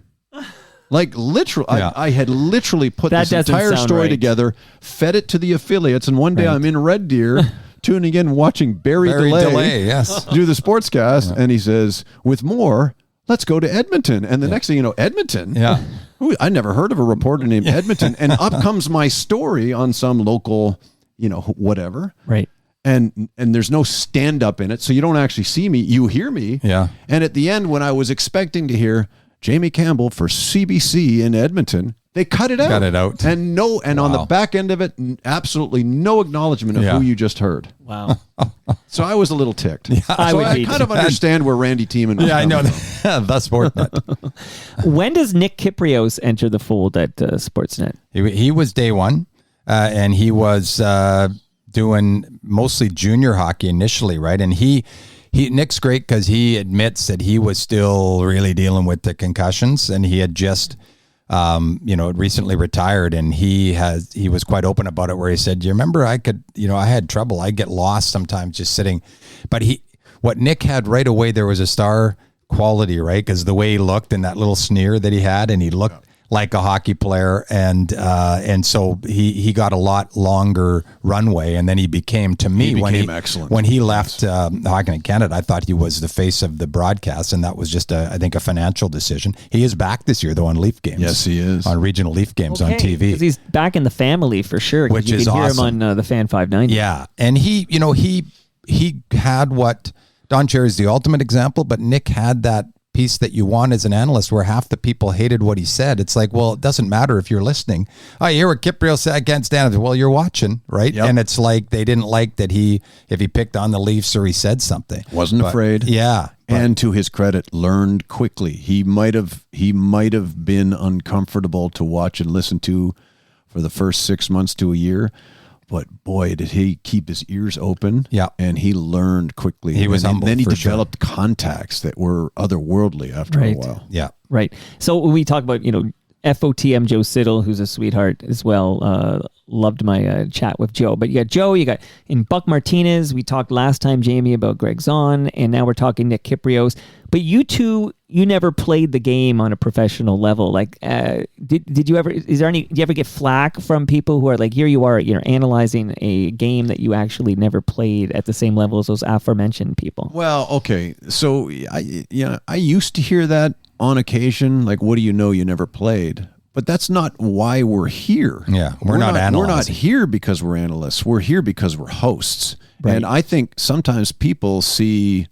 Like literally, I had literally put this entire story together, fed it to the affiliates, and one day I'm in Red Deer tuning in, watching Barry DeLay yes. do the sportscast, and he says, with more, let's go to Edmonton. And the next thing you know, Edmonton? Yeah. Ooh, I never heard of a reporter named Edmonton. And up comes my story on some local, whatever. Right. And there's no stand-up in it, so you don't actually see me. You hear me. Yeah. And at the end, when I was expecting to hear Jamie Campbell for CBC in Edmonton, they cut it out. Cut it out. And on the back end of it, absolutely no acknowledgement of who you just heard. Wow. So I was a little ticked. I So would I be kind of understand where Randy Tiemann was Yeah, I know coming that. The Sportsnet. When does Nick Kyprios enter the fold at Sportsnet? He was day one, and he was doing mostly junior hockey initially, right? And Nick's great because he admits that he was still really dealing with the concussions, and he had just recently retired, and he was quite open about it, where he said, "Do you remember I had trouble. I get lost sometimes just sitting." But what Nick had right away, there was a star quality, right? Because the way he looked and that little sneer that he had, and he looked like a hockey player, and so he got a lot longer runway, and then he became, to me, excellent. When he left Hockey Night Canada, I thought he was the face of the broadcast, and that was just I think a financial decision. He is back this year though on Leaf games. Yes, he is on regional Leaf games on TV. Because he's back in the family for sure. Which you is can hear awesome. him on the Fan 590. Yeah, and he had what Don Cherry is the ultimate example, but Nick had that piece that you want as an analyst, where half the people hated what he said. It's like, well, it doesn't matter if you're listening. Oh, you hear what Kyprios said, I can't stand it. Well, you're watching, right? Yep. And it's like they didn't like that if he picked on the Leafs or he said something. Wasn't afraid. Yeah. And to his credit, learned quickly. He might have been uncomfortable to watch and listen to for the first 6 months to a year. But boy, did he keep his ears open. Yeah. And he learned quickly. He was humble. Then he for developed contacts that were otherworldly after a Right. while. Yeah. Right. So when we talk about, FOTM Joe Siddle, who's a sweetheart as well. Loved my chat with Joe. But you got Joe, you got in Buck Martinez. We talked last time, Jamie, about Greg Zahn, and now we're talking Nick Kyprios. But you two, you never played the game on a professional level. Like, did you ever? Do you ever get flack from people who are like, here you are, analyzing a game that you actually never played at the same level as those aforementioned people? Well, okay. So I used to hear that on occasion, like, what do you know? You never played. But that's not why we're here. Yeah, we're not analyzing. We're not here because we're analysts. We're here because we're hosts. Right. And I think sometimes people see,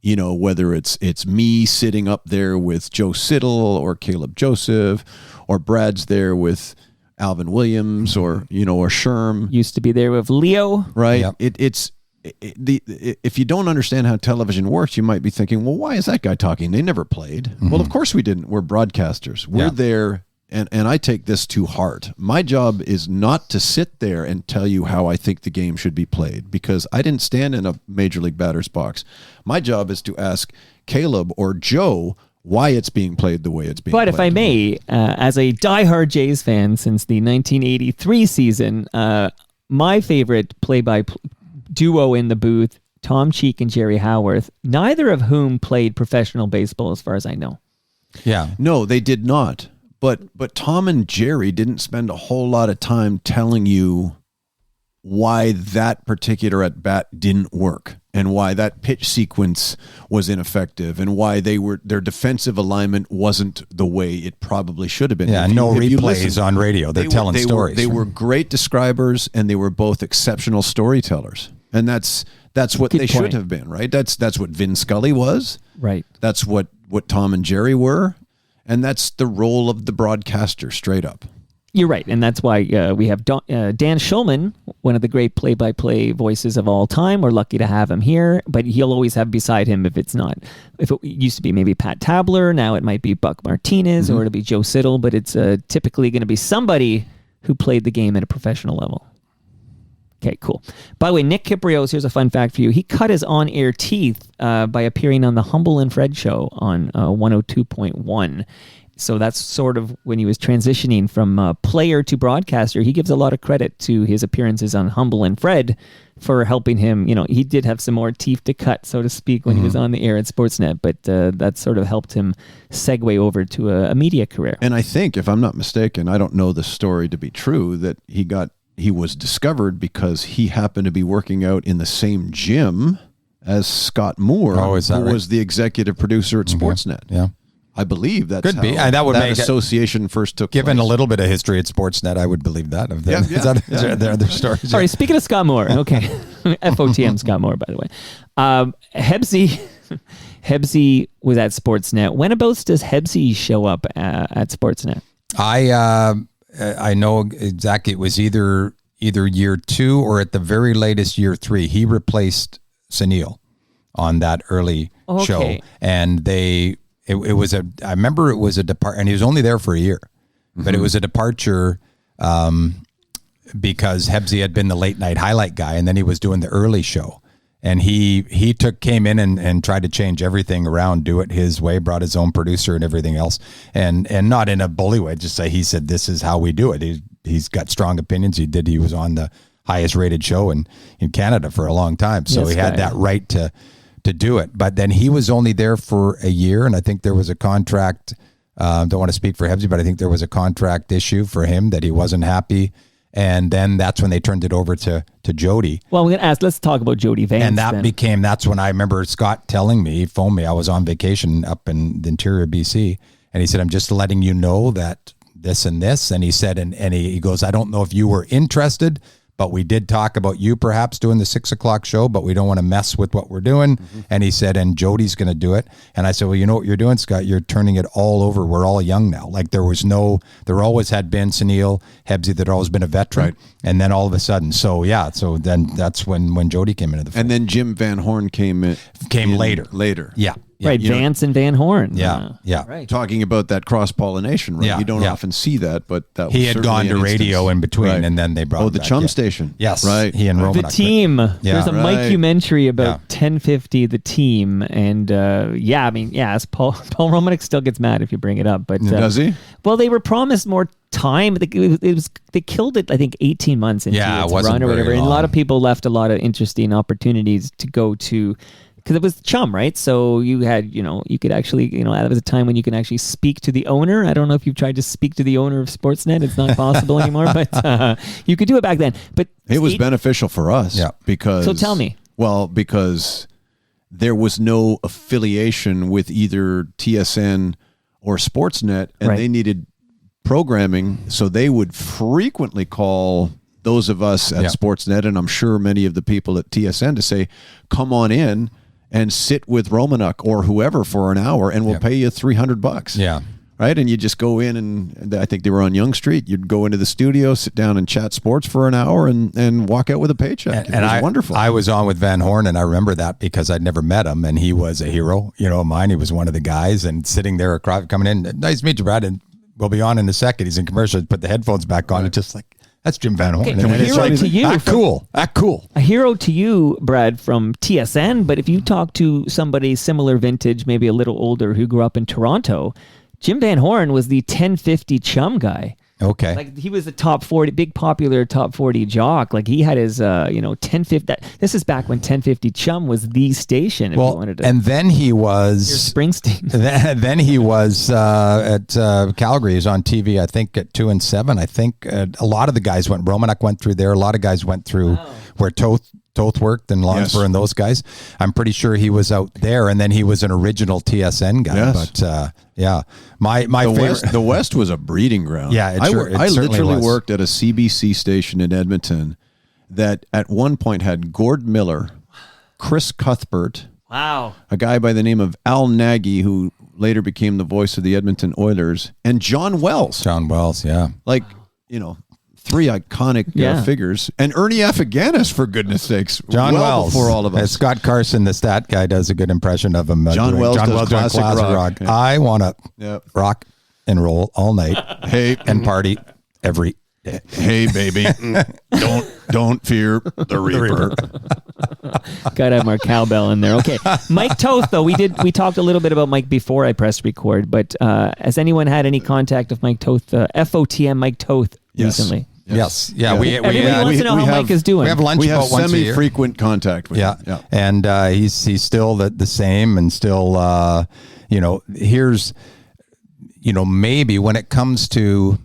whether it's me sitting up there with Joe Siddle or Caleb Joseph, or Brad's there with Alvin Williams, or Sherm. Used to be there with Leo. Right. Yep. If you don't understand how television works, you might be thinking, well, why is that guy talking? They never played. Mm-hmm. Well, of course we didn't. We're broadcasters. We're there. And I take this to heart. My job is not to sit there and tell you how I think the game should be played, because I didn't stand in a major league batter's box. My job is to ask Caleb or Joe why it's being played the way it's being played. But if I may, as a diehard Jays fan since the 1983 season, my favorite play-by-play duo in the booth, Tom Cheek and Jerry Howarth, neither of whom played professional baseball as far as I know. Yeah. No, they did not. But Tom and Jerry didn't spend a whole lot of time telling you why that particular at-bat didn't work, and why that pitch sequence was ineffective, and why their defensive alignment wasn't the way it probably should have been. Yeah, no replays on radio. They're telling stories. They were great describers, and they were both exceptional storytellers. And that's what Good they point. should have been, right? That's what Vin Scully was. Right. That's what Tom and Jerry were. And that's the role of the broadcaster, straight up. You're right, and that's why we have Dan Schulman, one of the great play-by-play voices of all time. We're lucky to have him here, but he'll always have beside him if it used to be maybe Pat Tabler, now it might be Buck Martinez, or it'll be Joe Siddle, but it's typically going to be somebody who played the game at a professional level. Okay, cool. By the way, Nick Kyprios, here's a fun fact for you. He cut his on-air teeth by appearing on the Humble and Fred show on 102.1. So that's sort of when he was transitioning from player to broadcaster. He gives a lot of credit to his appearances on Humble and Fred for helping him. He did have some more teeth to cut, so to speak, when he was on the air at Sportsnet, but that sort of helped him segue over to a media career. And I think, if I'm not mistaken, I don't know the story to be true, that he got he was discovered because he happened to be working out in the same gym as Scott Moore, Oh, is that who right? was the executive producer at Sportsnet. Yeah. I believe that's Could how be. That would make it- association first took Given place. a little bit of history at Sportsnet, I would believe that. Of them. Yeah, Is that yeah. there are other stories? Sorry, speaking of Scott Moore, okay. FOTM Scott Moore, by the way. Hebsy was at Sportsnet. Whenabouts does Hebsy show up at Sportsnet? I know exactly. It was either year 2 or at the very latest year 3. He replaced Sunil on that early show, Okay. and it was I remember it was a depart, and he was only there for a year, but it was a departure because Hebsy had been the late night highlight guy, and then he was doing the early show. And he came in and tried to change everything around, do it his way, brought his own producer and everything else, and not in a bully way. Just say he said this is how we do it. He's got strong opinions. He was on the highest rated show in Canada for a long time, so Yes, he had guy. that right to do it. But then he was only there for a year, and I think there was a contract. Don't want to speak for Hebsy, but I think there was a contract issue for him that he wasn't happy. And then that's when they turned it over to Jody. Well, we're gonna let's talk about Jody Vance. And that then. that's when I remember Scott telling me, he phoned me. I was on vacation up in the interior of BC. And he said, I'm just letting you know that this and this. And he said, and he goes, I don't know if you were interested, but we did talk about you perhaps doing the 6 o'clock show, but we don't want to mess with what we're doing. And he said, and Jody's going to do it. And I said, well, you know what you're doing, Scott? You're turning it all over. We're all young now. Like there always had been Sunil, Hebsy, that had always been a veteran. Right. And then all of a sudden, so then that's when Jody came into the fold. And then Jim Van Horn came in later. Later. Yeah. Right, you know- Vance and Van Horn. Yeah. Yeah. Right. Talking about that cross-pollination, right? Yeah, You don't yeah. often see that, but that was He had certainly gone to an radio instance. in between, Right. and then they brought Oh, him the back, Chum yeah. Station. Yes, Right. he and The Roman. Team. There's a Right. mockumentary about Yeah. 1050, The Team, and as Paul Romanek still gets mad if you bring it up, but Does he? Well, they were promised more time. They killed it, I think, 18 months into Yeah, it its wasn't run or very whatever. And a lot long. of people left a lot of interesting opportunities to go to. Because it was Chum, right? So you had, you could actually, that was a time when you can actually speak to the owner. I don't know if you've tried to speak to the owner of Sportsnet. It's not possible anymore, but you could do it back then. But It was beneficial for us. Yeah. Because. So tell me. Well, because there was no affiliation with either TSN or Sportsnet, and Right. they needed programming, so they would frequently call those of us at Yeah. Sportsnet, and I'm sure many of the people at TSN, to say, come on in and sit with Romanuk or whoever for an hour, and we'll Yeah. pay you $300. Yeah. Right. And you just go in, and I think they were on Yonge Street. You'd go into the studio, sit down and chat sports for an hour and walk out with a paycheck. It was wonderful. I was on with Van Horn, and I remember that because I'd never met him, and he was a hero, of mine. He was one of the guys, and sitting there, coming in, nice to meet you, Brad, and we'll be on in a second. He's in commercial. Put the headphones back on, and just like, that's Jim Van Horn. Okay, And a it's hero like, to you Act from- cool. Act cool. A hero to you, Brad, from TSN, but if you talk to somebody similar vintage, maybe a little older, who grew up in Toronto, Jim Van Horn was the 1050 Chum guy. Okay. Like he was the top 40, big popular top 40 jock. Like he had his, 1050. This is back when 1050 Chum was the station. If you wanted to. and then he was Springsteen. Then he was at Calgary. He was on TV, I think, at 2 and 7. I think a lot of the guys went. Romanek went through there. A lot of guys went through where Toth worked and Lonsborough Yes. and those guys. I'm pretty sure he was out there, and then he was an original TSN guy. Yes. But my the favorite. West was a breeding ground. Yeah, it I certainly literally was. worked at a CBC station in Edmonton that at one point had Gord Miller, Chris Cuthbert, Wow. a guy by the name of Al Nagy, who later became the voice of the Edmonton Oilers, and John Wells. John Wells, yeah. Like, three iconic Yeah. figures. And Ernie Affiganis, for goodness sakes. John well Wells. before all of us. Scott Carson, the stat guy, does a good impression of him. John Wells does doing classic rock. Yeah. I want to Yep. rock and roll all night Hey, and party every day. hey, baby, don't fear the Reaper. Gotta have more cowbell in there. Okay, Mike Toth, though, we talked a little bit about Mike before I pressed record, but has anyone had any contact with Mike Toth, FOTM Mike Toth, Yes. recently? Yes. Yeah. Yeah. Everybody wants to know how Mike is doing. we have lunch We have about once a year. semi-frequent contact with Yeah. him. And he's still the same, and still, here's, maybe when it comes to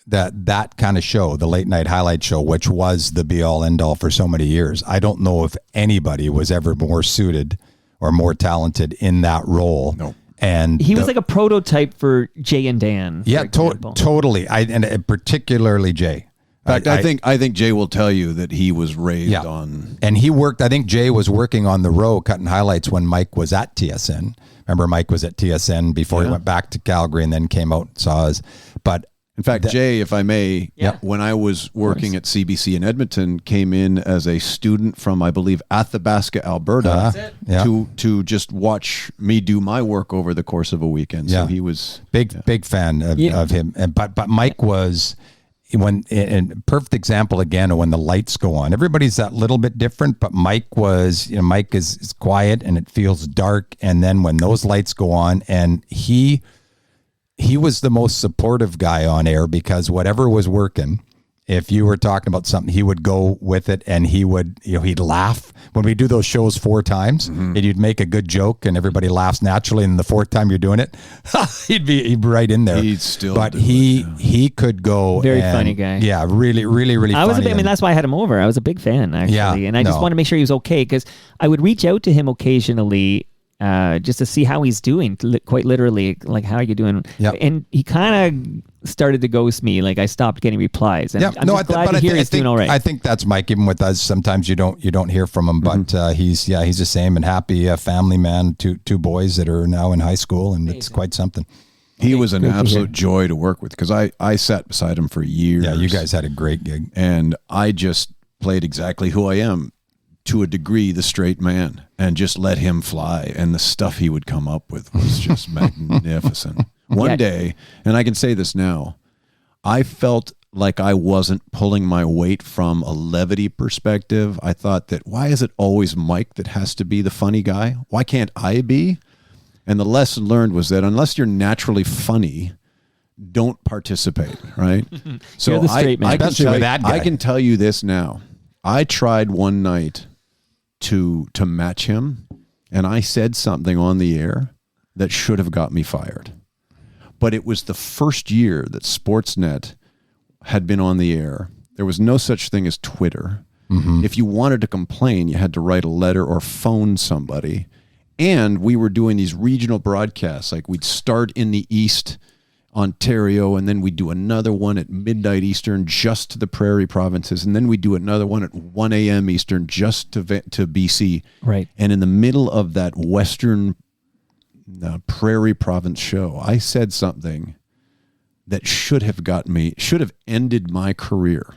that kind of show, the late night highlight show, which was the be all end all for so many years, I don't know if anybody was ever more suited or more talented in that role. No. And He was like a prototype for Jay and Dan. yeah, for example. totally. And particularly Jay. In fact, I think Jay will tell you that he was raised on. And he worked, I think Jay was working on the row cutting highlights when Mike was at TSN. Remember, Mike was at TSN before he went back to Calgary and then came out and saw us. But In fact, Jay, if I may, Yeah. when I was working at CBC in Edmonton, came in as a student from, I believe, Athabasca, Alberta, to just watch me do my work over the course of a weekend. So he was big fan of him. But Mike was and perfect example again of when the lights go on. Everybody's that little bit different, but Mike was, Mike is quiet and it feels dark, and then when those lights go on, and he was the most supportive guy on air, because whatever was working, if you were talking about something, he would go with it, and he would, he'd laugh when we do those shows 4 times, and you'd make a good joke and everybody laughs naturally. And the 4th time you're doing it, he'd be right in there. He'd still, but he could go. Very funny guy. Yeah, really funny. I mean, that's why I had him over. I was a big fan, actually, and I just wanted to make sure he was okay, because I would reach out to him occasionally. Just to see how he's doing, quite literally, like, how are you doing? Yep. And he kind of started to ghost me. Like, I stopped getting replies. And I'm just glad to hear he's doing all right. I think that's Mike. Even with us, sometimes you don't hear from him, but he's the same and happy family man. Two boys that are now in high school, and it's quite something. He was an absolute joy to work with, because I sat beside him for years. Yeah, you guys had a great gig, and I just played exactly who I am, to a degree, the straight man, and just let him fly. And the stuff he would come up with was just magnificent. One day, and I can say this now, I felt like I wasn't pulling my weight from a levity perspective. I thought that, why is it always Mike that has to be the funny guy? Why can't I be? And the lesson learned was that unless you're naturally funny, don't participate, right? So You're the straight man. Especially with that guy. I can tell you this now. I tried one night to match him, and I said something on the air that should have got me fired. But it was the first year that Sportsnet had been on the air. There was no such thing as Twitter. Mm-hmm. If you wanted to complain, you had to write a letter or phone somebody. And we were doing these regional broadcasts. Like, we'd start in the East Ontario, and then we do another one at midnight Eastern just to the Prairie provinces, and then we do another one at 1 a.m. Eastern just to BC. Right. And in the middle of that Western Prairie province show, I said something that should have ended my career.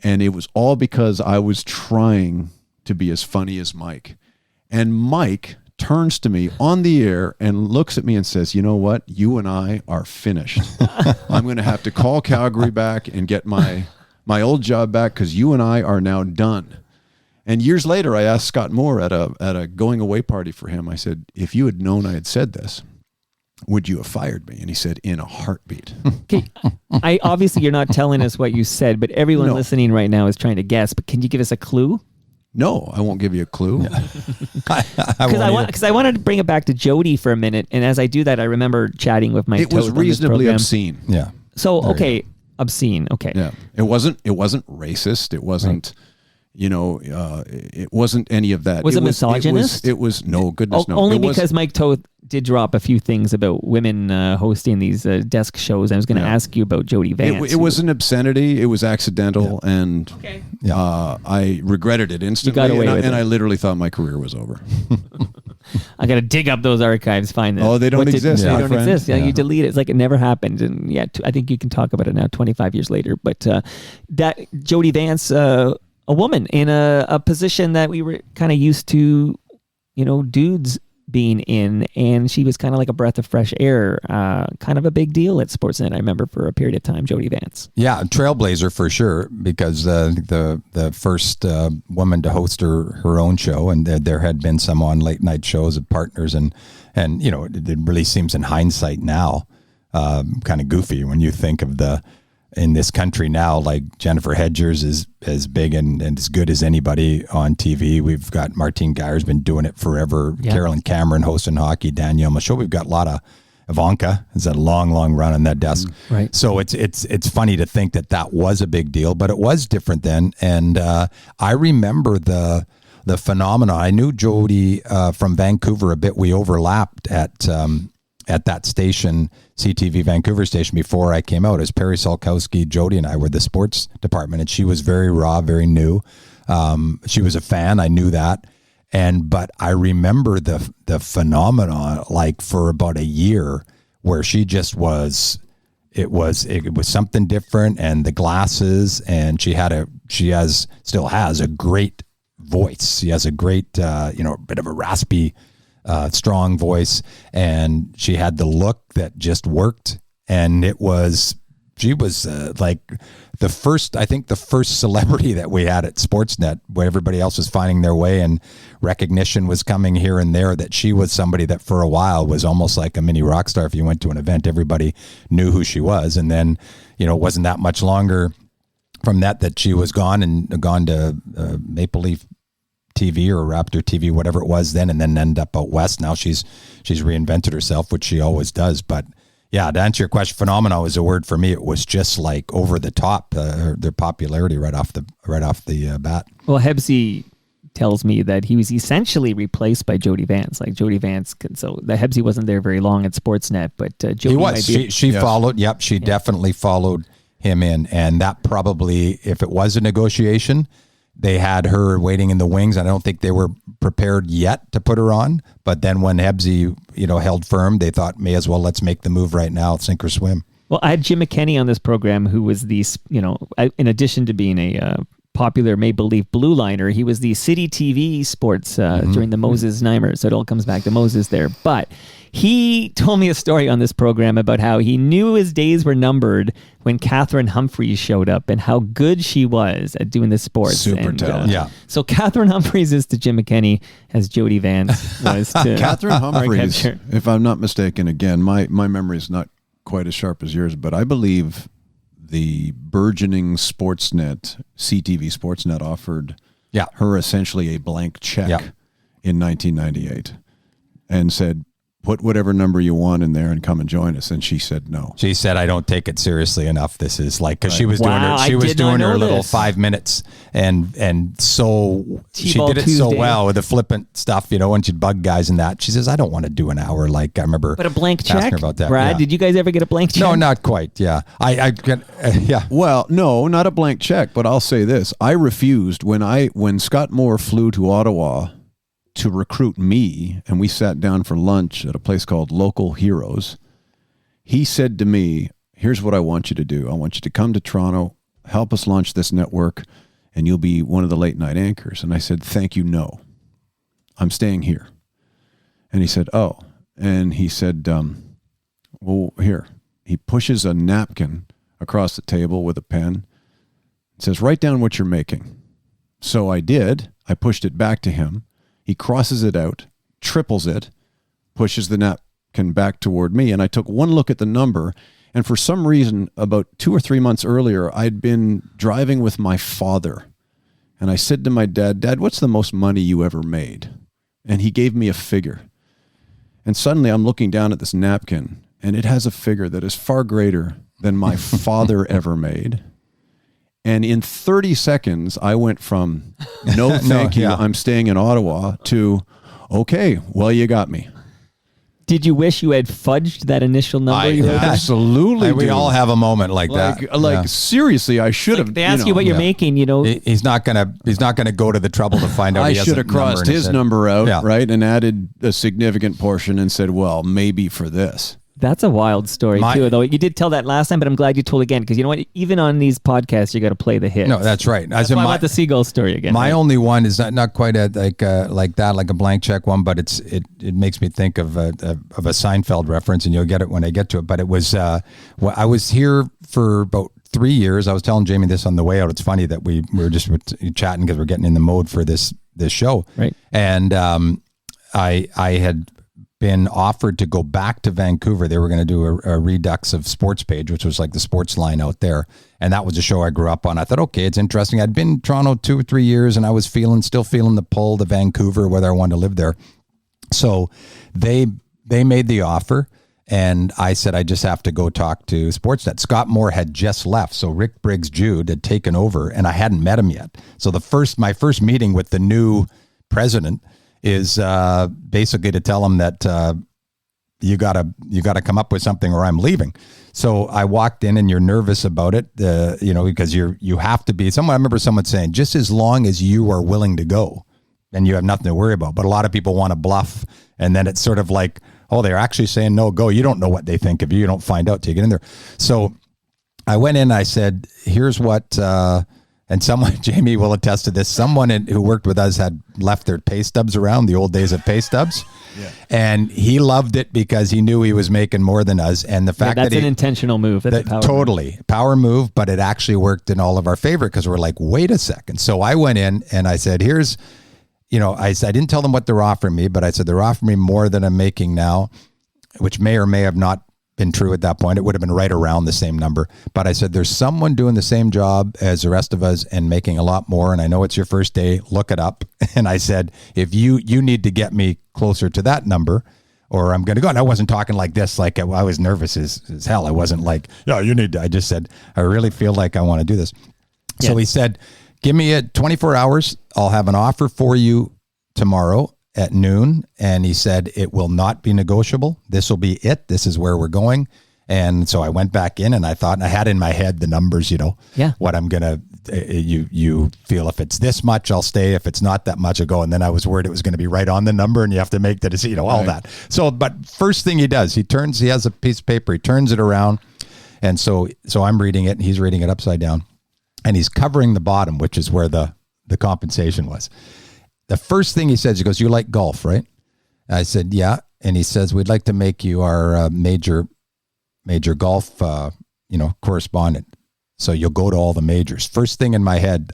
And it was all because I was trying to be as funny as Mike. And Mike turns to me on the air and looks at me and says, "You know what? You and I are finished. I'm going to have to call Calgary back and get my old job back, because you and I are now done." And years later, I asked Scott Moore at a going away party for him. I said, "If you had known I had said this, would you have fired me?" And he said, "In a heartbeat." Okay, obviously you're not telling us what you said, but everyone listening right now is trying to guess. But can you give us a clue? No, I won't give you a clue. Because I wanted to bring it back to Jody for a minute, and as I do that, I remember chatting with Mike. It was Toth on this reasonably program. obscene. Yeah. So obscene. Okay. Yeah, it wasn't racist. It wasn't. It wasn't any of that. Was it misogynist? It was no, goodness no. Only because Mike Toth did drop a few things about women hosting these desk shows. I was going to ask you about Jody Vance. It was an obscenity. It was accidental, and I regretted it instantly. You got away with it. And I literally thought my career was over. I got to dig up those archives, find them. Oh, they don't exist. They my don't friend. exist. Yeah, you delete it. It's like it never happened. And I think you can talk about it now, 25 years later. But that Jody Vance, a woman in a position that we were kind of used to, dudes being in, and she was kind of like a breath of fresh air, kind of a big deal at Sportsnet. I remember for a period of time, Jody Vance. Yeah, trailblazer for sure, because the first woman to host her own show, and there had been some on late night shows of partners, and it really seems in hindsight now kind of goofy when you think of in this country now, like Jennifer Hedgers is as big and as good as anybody on TV. We've got Martine Geyer's been doing it forever. Yeah. Carolyn Cameron hosting hockey. Danielle Michaud. We've got a lot of Ivanka has had a long run on that desk. Right. So it's funny to think that was a big deal, but it was different then. And I remember the phenomenon. I knew Jody from Vancouver a bit. We overlapped at that station, CTV Vancouver station, before I came out. As Perry Solkowski, Jody, and I were the sports department, and she was very raw, very new. She was a fan. I knew that. But I remember the phenomenon, like for about a year, where she just was. It was something different, and the glasses, and still has a great voice. She has a great, bit of a raspy, strong voice, and she had the look that just worked. And she was like the first celebrity that we had at Sportsnet, where everybody else was finding their way and recognition was coming here and there, that she was somebody that for a while was almost like a mini rock star. If you went to an event, everybody knew who she was. And then, it wasn't that much longer from that she was gone to Maple Leaf TV or Raptor TV, whatever it was then, and then ended up out west. Now she's reinvented herself, which she always does. But yeah, to answer your question, phenomenal is a word for me. It was just like over the top, their popularity right off the bat. Well, Hebsy tells me that he was essentially replaced by Jody Vance. Like Jody Vance, so the Hebsy wasn't there very long at Sportsnet, but Jody he was. She followed. Yep, she definitely followed him in, and that probably, if it was a negotiation, they had her waiting in the wings. I don't think they were prepared yet to put her on. But then when Hebsy, held firm, they thought, may as well, let's make the move right now, sink or swim. Well, I had Jim McKenney on this program, who was in addition to being a popular Maple Leaf blue liner, he was the City TV sports during the Moses Neimer. So it all comes back to Moses there. But he told me a story on this program about how he knew his days were numbered when Catherine Humphreys showed up and how good she was at doing the sports. Super talented. Yeah. So Catherine Humphreys is to Jim McKenney as Jody Vance was to Catherine Humphreys, if I'm not mistaken, again, my memory is not quite as sharp as yours, but I believe the burgeoning Sportsnet, CTV Sportsnet, offered her essentially a blank check in 1998 and said, put whatever number you want in there and come and join us. And she said no. She said, I don't take it seriously enough. This is like, because she was Wow, doing her little this. 5 minutes, and so she T-ball did it so Tuesday. well with the flippant stuff, and she'd bug guys and that. She says, I don't want to do an hour. Like I remember, But a blank asking check? her about that. Brad, Yeah. did you guys ever get a blank check? No, not quite. Yeah, I get. Yeah. Well, no, not a blank check, but I'll say this. I refused when Scott Moore flew to Ottawa to recruit me, and we sat down for lunch at a place called Local Heroes. He said to me, here's what I want you to do. I want you to come to Toronto, help us launch this network, and you'll be one of the late night anchors. And I said, thank you, no. I'm staying here. And he said, oh. And he said, well, here. He pushes a napkin across the table with a pen. It says, write down what you're making. So I did. I pushed it back to him. He crosses it out, triples it, pushes the napkin back toward me, and I took one look at the number, and for some reason, about 2 or 3 months earlier, I'd been driving with my father, and I said to my dad, Dad, what's the most money you ever made? And he gave me a figure. And suddenly I'm looking down at this napkin, and it has a figure that is far greater than my father ever made. And in 30 seconds, I went from, no, thank you, I'm staying in Ottawa, to, okay, well, you got me. Did you wish you had fudged that initial number? you heard? Absolutely. We all have a moment like that. Like seriously, I should have. They ask you what you're making, He's not gonna go to the trouble to find out. I he has should a have crossed number in his head. number out, Yeah. right, and added a significant portion and said, well, maybe for this. That's a wild story too, though. You did tell that last time, but I'm glad you told again, because you know what? Even on these podcasts, you got to play the hits. No, that's right. That's why I want the seagull story again. My right? only one is not quite like a blank check one, but it makes me think of a Seinfeld reference, and you'll get it when I get to it. But it was I was here for about 3 years. I was telling Jamie this on the way out. It's funny that we were just chatting because we're getting in the mode for this show, right? And I had been offered to go back to Vancouver. They were going to do a redux of Sports Page, which was like the sports line out there. And that was a show I grew up on. I thought, okay, it's interesting. I'd been in Toronto 2 or 3 years, and I was still feeling the pull to Vancouver, whether I wanted to live there. So they made the offer, And I said, I just have to go talk to Sportsnet. Scott Moore had just left. So Rick Briggs-Jude had taken over and I hadn't met him yet. So my first meeting with the new president is basically to tell him that you gotta come up with something or I'm leaving. So I walked in and you're nervous about it, because you have to be. I remember someone saying, just as long as you are willing to go, then you have nothing to worry about. But a lot of people want to bluff, and then it's sort of like, oh, they're actually saying no, go. You don't know what they think of you. You don't find out till you get in there. So I went in, I said, here's what, and someone, Jamie will attest to this, someone who worked with us had left their pay stubs around, the old days of pay stubs. Yeah. And he loved it because he knew he was making more than us. And the fact that's an intentional move. That's a power move. Power move, but it actually worked in all of our favor because we're like, wait a second. So I went in and I said, here's, I didn't tell them what they're offering me, but I said, they're offering me more than I'm making now, which may or may have not been true at that point. It would have been right around the same number. But I said, there's someone doing the same job as the rest of us and making a lot more. And I know it's your first day. Look it up. And I said, if you need to get me closer to that number or I'm going to go. And I wasn't talking like this, like I was nervous as hell. I wasn't like, yeah, you need to. I just said, I really feel like I want to do this. Yeah. So he said, give me 24 hours. I'll have an offer for you tomorrow at noon. And he said, it will not be negotiable. This will be it. This is where we're going. And so I went back in and I thought, and I had in my head the numbers, what I'm going to, you feel if it's this much, I'll stay. If it's not that much, I'll go. And then I was worried it was going to be right on the number and you have to make the decision, all that. So, but first thing he does, he has a piece of paper, he turns it around. And so I'm reading it and he's reading it upside down and he's covering the bottom, which is where the compensation was. The first thing he says, he goes, you like golf, right? I said, yeah. And he says, we'd like to make you our major golf, correspondent. So you'll go to all the majors. First thing in my head,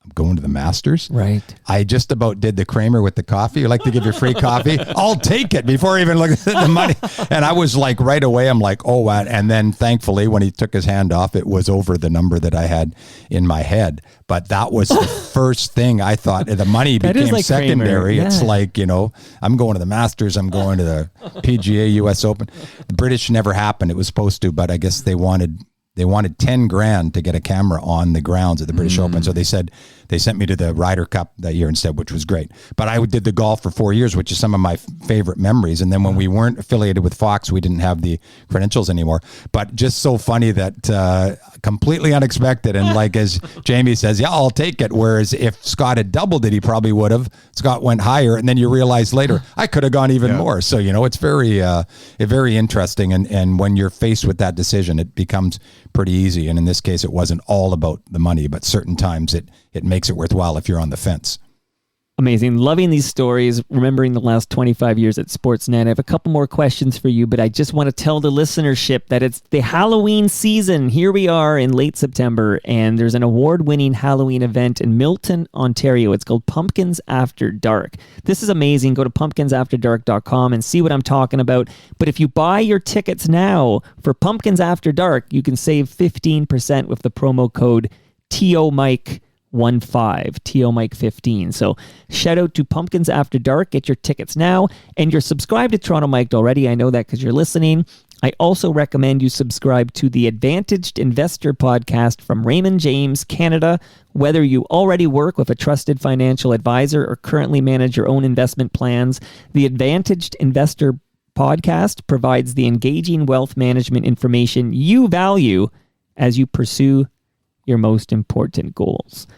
I'm going to the Masters. Right. I just about did the Kramer with the coffee. You like to give your free coffee? I'll take it before I even look at the money. And I was like, right away, I'm like, oh, wow. And then thankfully, when he took his hand off, it was over the number that I had in my head. But that was the first thing I thought. The money became like secondary. Yeah. It's like, I'm going to the Masters. I'm going to the PGA US Open. The British never happened. It was supposed to, but I guess they wanted $10,000 to get a camera on the grounds at the British Open. So they said they sent me to the Ryder Cup that year instead, which was great. But I did the golf for 4 years, which is some of my favorite memories. And then when we weren't affiliated with Fox, we didn't have the credentials anymore. But just so funny that completely unexpected. And like as Jamie says, yeah, I'll take it. Whereas if Scott had doubled it, he probably would have. Scott went higher. And then you realize later, I could have gone even more. So, it's very interesting. And when you're faced with that decision, it becomes pretty easy. And in this case, it wasn't all about the money, but certain times it makes it worthwhile if you're on the fence. Amazing. Loving these stories, remembering the last 25 years at Sportsnet. I have a couple more questions for you, but I just want to tell the listenership that it's the Halloween season. Here we are in late September, and there's an award-winning Halloween event in Milton, Ontario. It's called Pumpkins After Dark. This is amazing. Go to pumpkinsafterdark.com and see what I'm talking about. But if you buy your tickets now for Pumpkins After Dark, you can save 15% with the promo code TOMIC15, TOMIC15. So shout out to Pumpkins After Dark. Get your tickets now. And you're subscribed to Toronto Mic'd already. I know that because you're listening. I also recommend you subscribe to the Advantaged Investor podcast from Raymond James, Canada. Whether you already work with a trusted financial advisor or currently manage your own investment plans, the Advantaged Investor podcast provides the engaging wealth management information you value as you pursue your most important goals.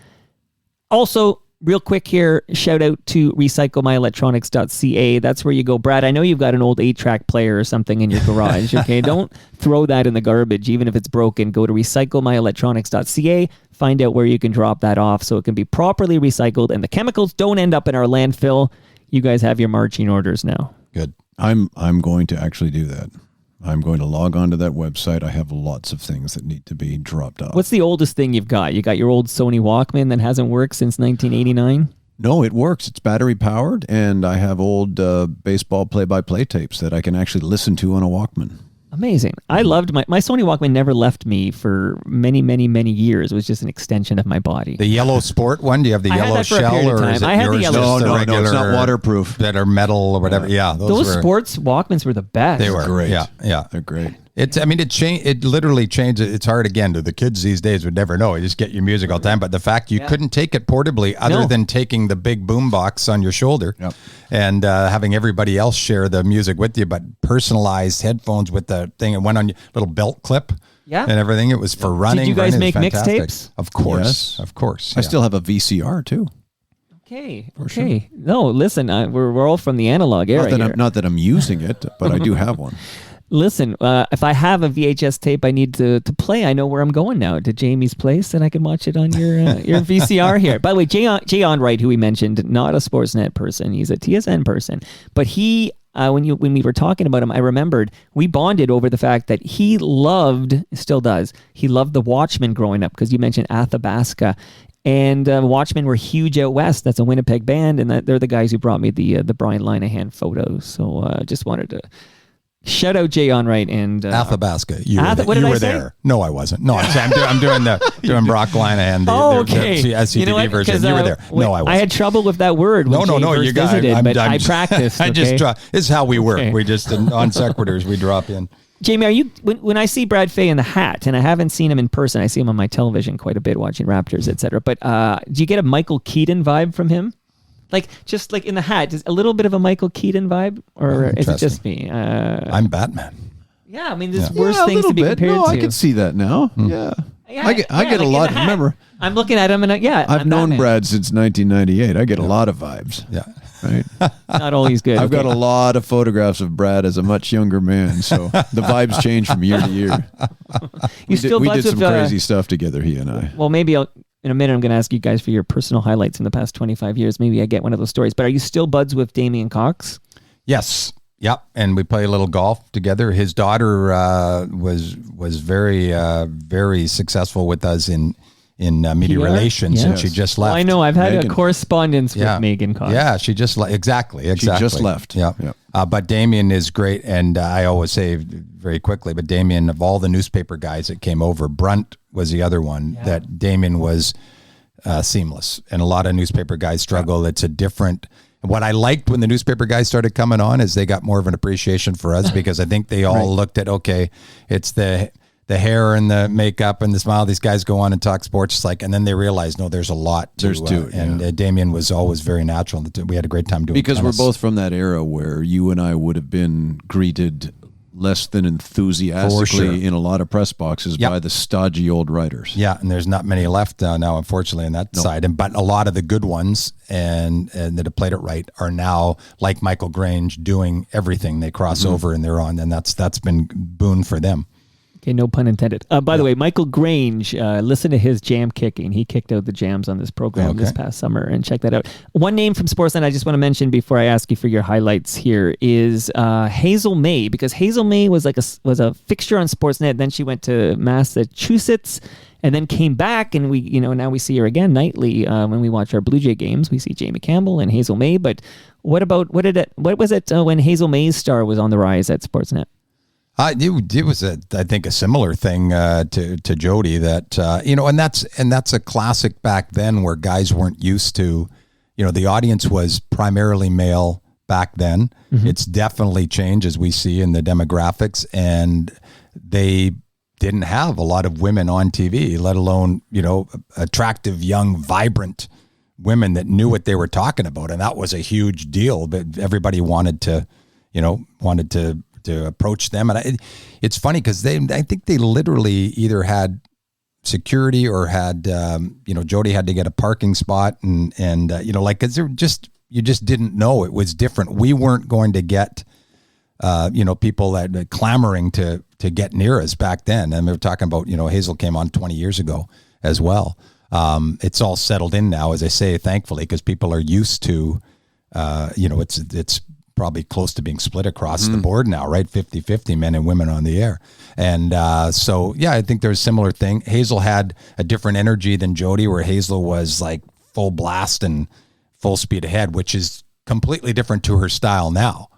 Also, real quick here, shout out to recyclemyelectronics.ca. That's where you go. Brad, I know you've got an old 8-track player or something in your garage, okay? Don't throw that in the garbage, even if it's broken. Go to recyclemyelectronics.ca, find out where you can drop that off so it can be properly recycled and the chemicals don't end up in our landfill. You guys have your marching orders now. Good. I'm going to actually do that. I'm going to log on to that website. I have lots of things that need to be dropped off. What's the oldest thing you've got? You got your old Sony Walkman that hasn't worked since 1989? No, it works. It's battery powered, and I have old baseball play-by-play tapes that I can actually listen to on a Walkman. Amazing. I loved my Sony Walkman. Never left me for many, many, many years. It was just an extension of my body. The yellow sport one? Do you have the I had yellow that for a shell, period of or is it time. I had the yours yellow- just No, the no, it's regular not waterproof. that are metal or whatever? Yeah, Those were, sports Walkmans were the best. They were Great. Yeah. They're great. It's. I mean, it changed. It literally changed. It's hard again to the kids these days would never know. You just get your music all the time. But the fact you couldn't take it portably, other than taking the big boom box on your shoulder, and having everybody else share the music with you, but personalized headphones with the thing. It went on your little belt clip. Yeah. And everything. It was for running. Did you guys running. It was make fantastic. mixtapes? Of course. Yes. Of course. I still have a VCR too. Okay. Okay. No, listen, we're all from the analog era here. Not that I'm using it, but I do have one. Listen, if I have a VHS tape I need to play, I know where I'm going now, to Jamie's place, and I can watch it on your VCR here. By the way, Jay Onright, who we mentioned, not a Sportsnet person, he's a TSN person, but he, when we were talking about him, I remembered we bonded over the fact that he loved, still does, he loved the Watchmen growing up, because you mentioned Athabasca. And Watchmen were huge out west. That's a Winnipeg band, and they're the guys who brought me the Brian Linehan photos. So just wanted to shout out Jay Onright and Athabasca. You what did I say? there. No, I wasn't. No, I'm doing Brock Linehan. Okay. The SCTV version. You were there. No, I wasn't. I had trouble with that word. When No. Jay You first guys. visited, but I practiced. I just okay? draw. This is how we work. Okay. We just on sequiturs we drop in. Jamie, are you when I see Brad Fay in the hat, and I haven't seen him in person, I see him on my television quite a bit watching Raptors, etc. But do you get a Michael Keaton vibe from him? Like just like in the hat, is a little bit of a Michael Keaton vibe, or is it just me? I'm Batman. Yeah, I mean, there's worse things to be compared to. I can see that now. Yeah. I get like a in lot. the hat. Remember, I'm looking at him, and I've known Batman. Brad since 1998. I get a lot of vibes. Yeah. Right. Not always good. I've got a lot of photographs of Brad as a much younger man, so the vibes change from year to year. We did some crazy stuff together, he and I. Well, maybe in a minute I'm going to ask you guys for your personal highlights in the past 25 years. Maybe I get one of those stories. But are you still buds with Damian Cox? Yes. Yep. And we play a little golf together. His daughter was very very successful with us in media relations, and she just left. Well, I know. I've had Megan. a correspondence with Megan Cox. Yeah, she just exactly. She just left. Yeah. But Damien is great, and I always say very quickly, but Damien, of all the newspaper guys that came over, Brunt was the other one that Damien was seamless, and a lot of newspaper guys struggle. It's a different. What I liked when the newspaper guys started coming on is they got more of an appreciation for us, because I think they all looked at, okay, it's the hair and the makeup and the smile. These guys go on and talk sports, and then they realize, no, there's a lot. There's to it. And Damien was always very natural. We had a great time doing it. Because we're both from that era where you and I would have been greeted less than enthusiastically in a lot of press boxes by the stodgy old writers. Yeah, and there's not many left now, unfortunately, on that side. But a lot of the good ones and that have played it right are now, like Michael Grange, doing everything. They cross over and they're on, and that's been boon for them. Okay, no pun intended. By the way, Michael Grange, listen to his jam kicking. He kicked out the jams on this program this past summer, and check that out. One name from Sportsnet I just want to mention before I ask you for your highlights here is Hazel May, because Hazel May was a fixture on Sportsnet. Then she went to Massachusetts, and then came back, and now we see her again nightly when we watch our Blue Jay games. We see Jamie Campbell and Hazel May. But what was it when Hazel May's star was on the rise at Sportsnet? It was I think a similar thing to Jody that and that's a classic back then where guys weren't used to, the audience was primarily male back then. It's definitely changed as we see in the demographics, and they didn't have a lot of women on TV, let alone attractive, young, vibrant women that knew what they were talking about, and that was a huge deal. But everybody wanted to approach them, and it's funny because I think they literally either had security or had Jody had to get a parking spot, and because you just didn't know. It was different. We weren't going to get people that clamoring to get near us back then, and we were talking about Hazel came on 20 years ago as well. It's all settled in now, as I say, thankfully, because people are used to it's probably close to being split across the board now, right? 50-50 men and women on the air. And I think there's a similar thing. Hazel had a different energy than Jody, where Hazel was like full blast and full speed ahead, which is completely different to her style now.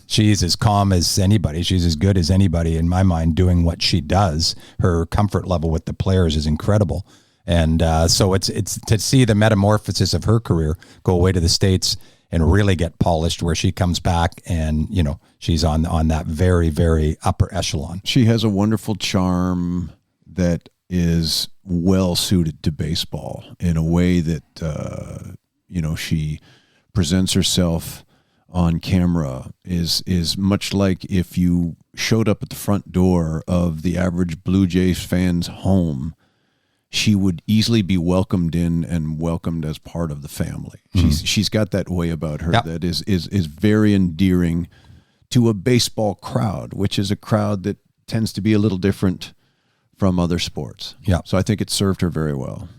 She's as calm as anybody. She's as good as anybody in my mind doing what she does. Her comfort level with the players is incredible. And so it's to see the metamorphosis of her career go away to the States and really get polished, where she comes back and, you know, she's on that very, very upper echelon. She has a wonderful charm that is well suited to baseball in a way that, you know, she presents herself on camera is much like if you showed up at the front door of the average Blue Jays fan's home, she would easily be welcomed in and welcomed as part of the family. She's got that way about her that is very endearing to a baseball crowd, which is a crowd that tends to be a little different from other sports. Yeah. So I think it served her very well.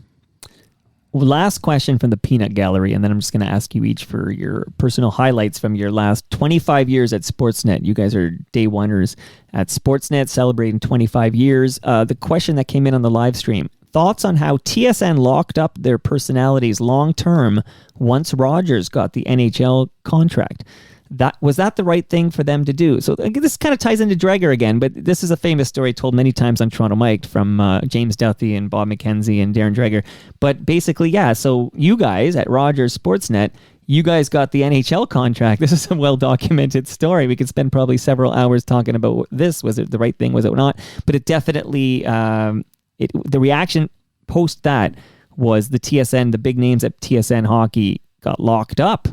Last question from the Peanut Gallery, and then I'm just going to ask you each for your personal highlights from your last 25 years at Sportsnet. You guys are day oneers at Sportsnet, celebrating 25 years. The question that came in on the live stream: thoughts on how TSN locked up their personalities long term once Rogers got the NHL contract. Was that the right thing for them to do? So this kind of ties into Dreger again, but this is a famous story told many times on Toronto Mike from James Duthie and Bob McKenzie and Darren Dreger. But basically, yeah, so you guys at Rogers Sportsnet, you guys got the NHL contract. This is a well-documented story. We could spend probably several hours talking about this. Was it the right thing? Was it not? But it definitely, the reaction post that was the TSN, the big names at TSN Hockey got locked up,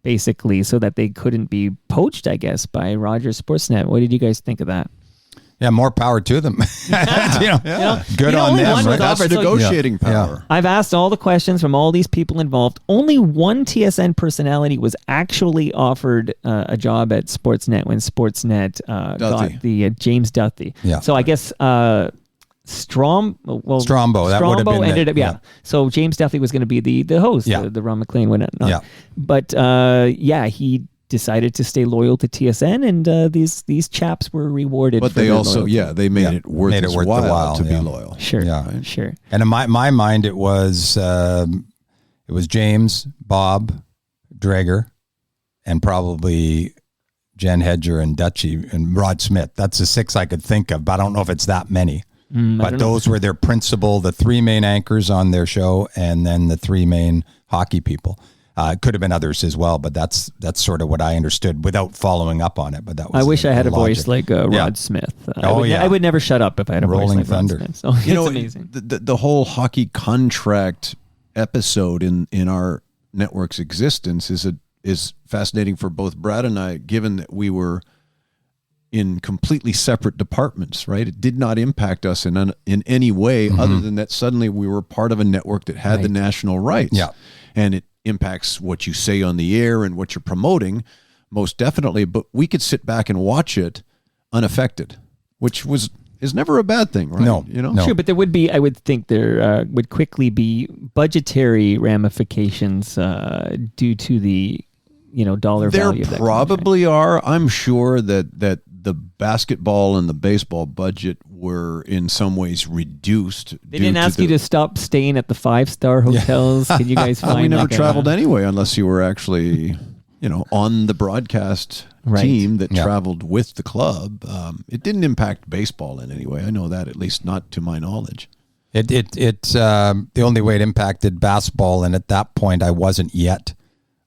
basically, so that they couldn't be poached, I guess, by Rogers Sportsnet. What did you guys think of that? Yeah, more power to them. Good on them. Right? That's negotiating power. Yeah. I've asked all the questions from all these people involved. Only one TSN personality was actually offered a job at Sportsnet when Sportsnet got the James Duthie. Yeah. So I guess Strombo. That would have been ended up. Yeah. So James Duthie was going to be the host. Yeah. The Ron McLean went not. Yeah. But he decided to stay loyal to TSN, and these chaps were rewarded. But they also, they made it worth the while to be loyal. Sure. Yeah. Right? Sure. And in my mind, it was James, Bob, Dreger, and probably Jen Hedger and Dutchie and Rod Smith. That's the six I could think of, but I don't know if it's that many. But those were their principal, the three main anchors on their show, and then the three main hockey people. It could have been others as well, but that's sort of what I understood without following up on it. But that was I wish I had a logic. voice like Rod Smith. I would never shut up if I had a Rolling voice like Thunder. Rod Smith. So it's amazing. The whole hockey contract episode in our network's existence is fascinating for both Brad and I, given that we were in completely separate departments, right? It did not impact us in any way other than that suddenly we were part of a network that had the national rights. Yeah. And it impacts what you say on the air and what you're promoting, most definitely, but we could sit back and watch it unaffected, which is never a bad thing, right? No. Sure, but there would be, I would think there would quickly be budgetary ramifications due to the dollar value of that. There probably are. I'm sure that the basketball and the baseball budget were in some ways reduced. They didn't ask you to stop staying at the 5-star hotels. Can you guys find? We never traveled anyway, unless you were actually, on the broadcast team that traveled with the club. It didn't impact baseball in any way. I know that, at least not to my knowledge. The only way it impacted basketball, and at that point I wasn't yet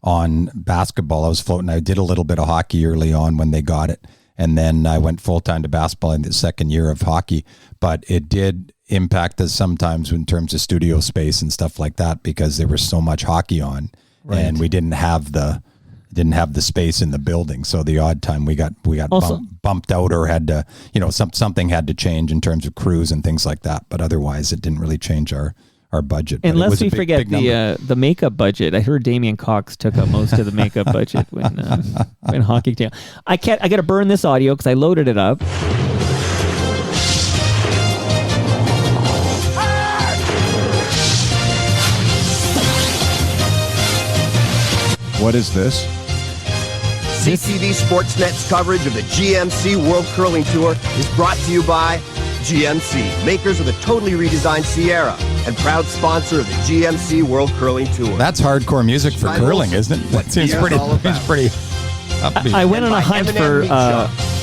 on basketball. I was floating. I did a little bit of hockey early on when they got it. And then I went full-time to basketball in the second year of hockey. But it did impact us sometimes in terms of studio space and stuff like that, because there was so much hockey on, and we didn't have the space in the building. So the odd time we got also bumped out, or had to, something had to change in terms of crews and things like that. But otherwise, it didn't really change our budget. Unless we forget the makeup budget. I heard Damian Cox took up most of the makeup budget when hockey came. I got to burn this audio because I loaded it up. What is this? CTV Sportsnet's coverage of the GMC World Curling Tour is brought to you by GMC, makers of the totally redesigned Sierra. and proud sponsor of the GMC World Curling Tour. That's hardcore music for curling, isn't it? That seems pretty upbeat. I went on a hunt for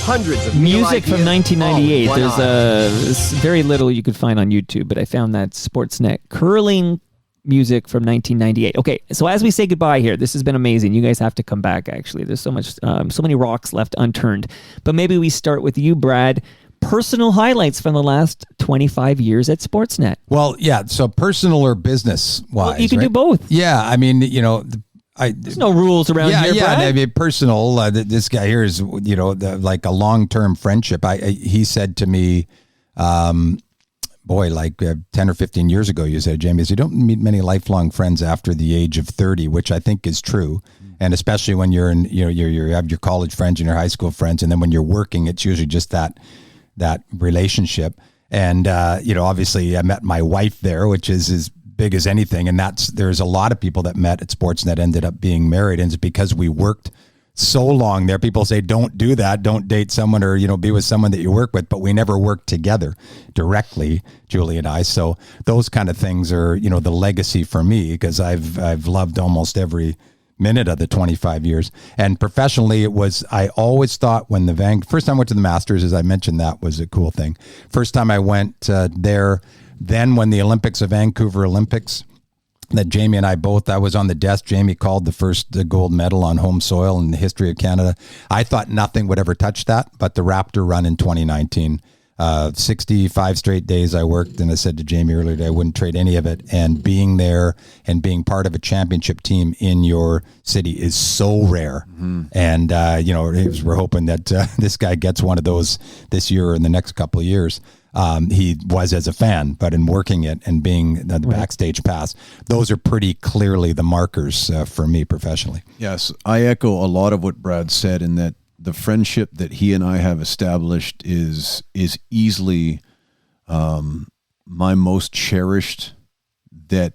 hundreds of music from 1998. There's There's very little you could find on YouTube, but I found that Sportsnet curling music from 1998. Okay, so as we say goodbye here, this has been amazing. You guys have to come back, actually. There's so many rocks left unturned. But maybe we start with you, Brad. Personal highlights from the last 25 years at Sportsnet. Well, yeah, so personal or business-wise, Well, you can right? do both. Yeah, I mean, There's no rules around here, Brad. I mean, personal. This guy here is, like a long-term friendship. He said to me, 10 or 15 years ago, you said, Jamie, you don't meet many lifelong friends after the age of 30, which I think is true. And especially when you're in, you have your college friends and your high school friends, and then when you're working, it's usually just that relationship. And obviously, I met my wife there, which is as big as anything. And there's a lot of people that met at Sportsnet ended up being married, and it's because we worked so long there. People say, don't do that. Don't date someone or, be with someone that you work with, but we never worked together directly, Julie and I. So those kind of things are, the legacy for me, because I've loved almost every minute of the 25 years. And professionally, I always thought when first time I went to the Masters, as I mentioned, that was a cool thing. First time I went there, then when the Vancouver Olympics, that Jamie and I was on the desk. Jamie called the first gold medal on home soil in the history of Canada. I thought nothing would ever touch that, but the Raptor run in 2019, 65 straight days I worked, and I said to Jamie earlier today, I wouldn't trade any of it. And being there and being part of a championship team in your city is so rare. Mm-hmm. And, we're hoping that this guy gets one of those this year or in the next couple of years. He was as a fan, but in working it and being the backstage pass, those are pretty clearly the markers for me professionally. Yes, I echo a lot of what Brad said, in that the friendship that he and I have established is easily my most cherished, that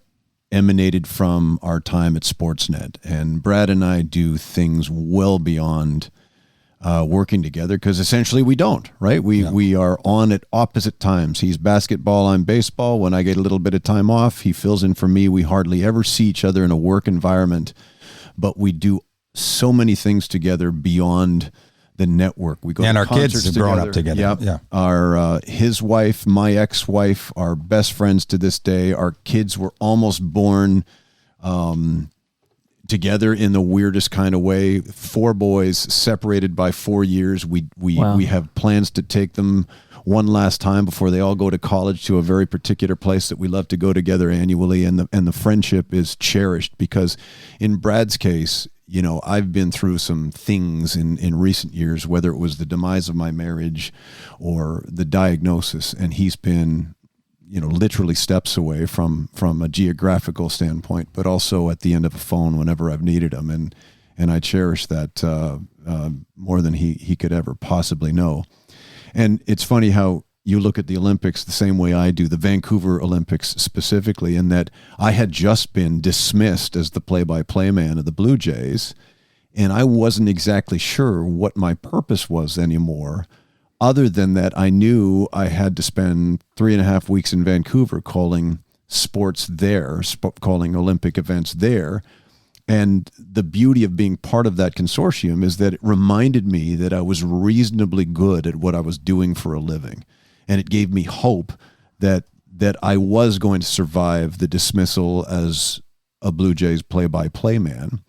emanated from our time at Sportsnet. And Brad and I do things well beyond working together, because essentially we don't, right? We are on at opposite times. He's basketball, I'm baseball. When I get a little bit of time off, he fills in for me. We hardly ever see each other in a work environment, but we do so many things together beyond the network. We go and to our kids have together. grown up together. Yep. Yeah. Our his wife, my ex-wife, are best friends to this day. Our kids were almost born together in the weirdest kind of way. 4 boys separated by 4 years. We have plans to take them one last time before they all go to college to a very particular place that we love to go together annually. And the friendship is cherished, because in Brad's case, I've been through some things in recent years, whether it was the demise of my marriage or the diagnosis, and he's been literally steps away from a geographical standpoint, but also at the end of a phone whenever I've needed him. And I cherish that more than he could ever possibly know. And it's funny how you look at the Olympics the same way I do, the Vancouver Olympics specifically, in that I had just been dismissed as the play-by-play man of the Blue Jays, and I wasn't exactly sure what my purpose was anymore. Other than that, I knew I had to spend 3.5 weeks in Vancouver calling sports there, calling Olympic events there. And the beauty of being part of that consortium is that it reminded me that I was reasonably good at what I was doing for a living. And it gave me hope that I was going to survive the dismissal as a Blue Jays play-by-play man.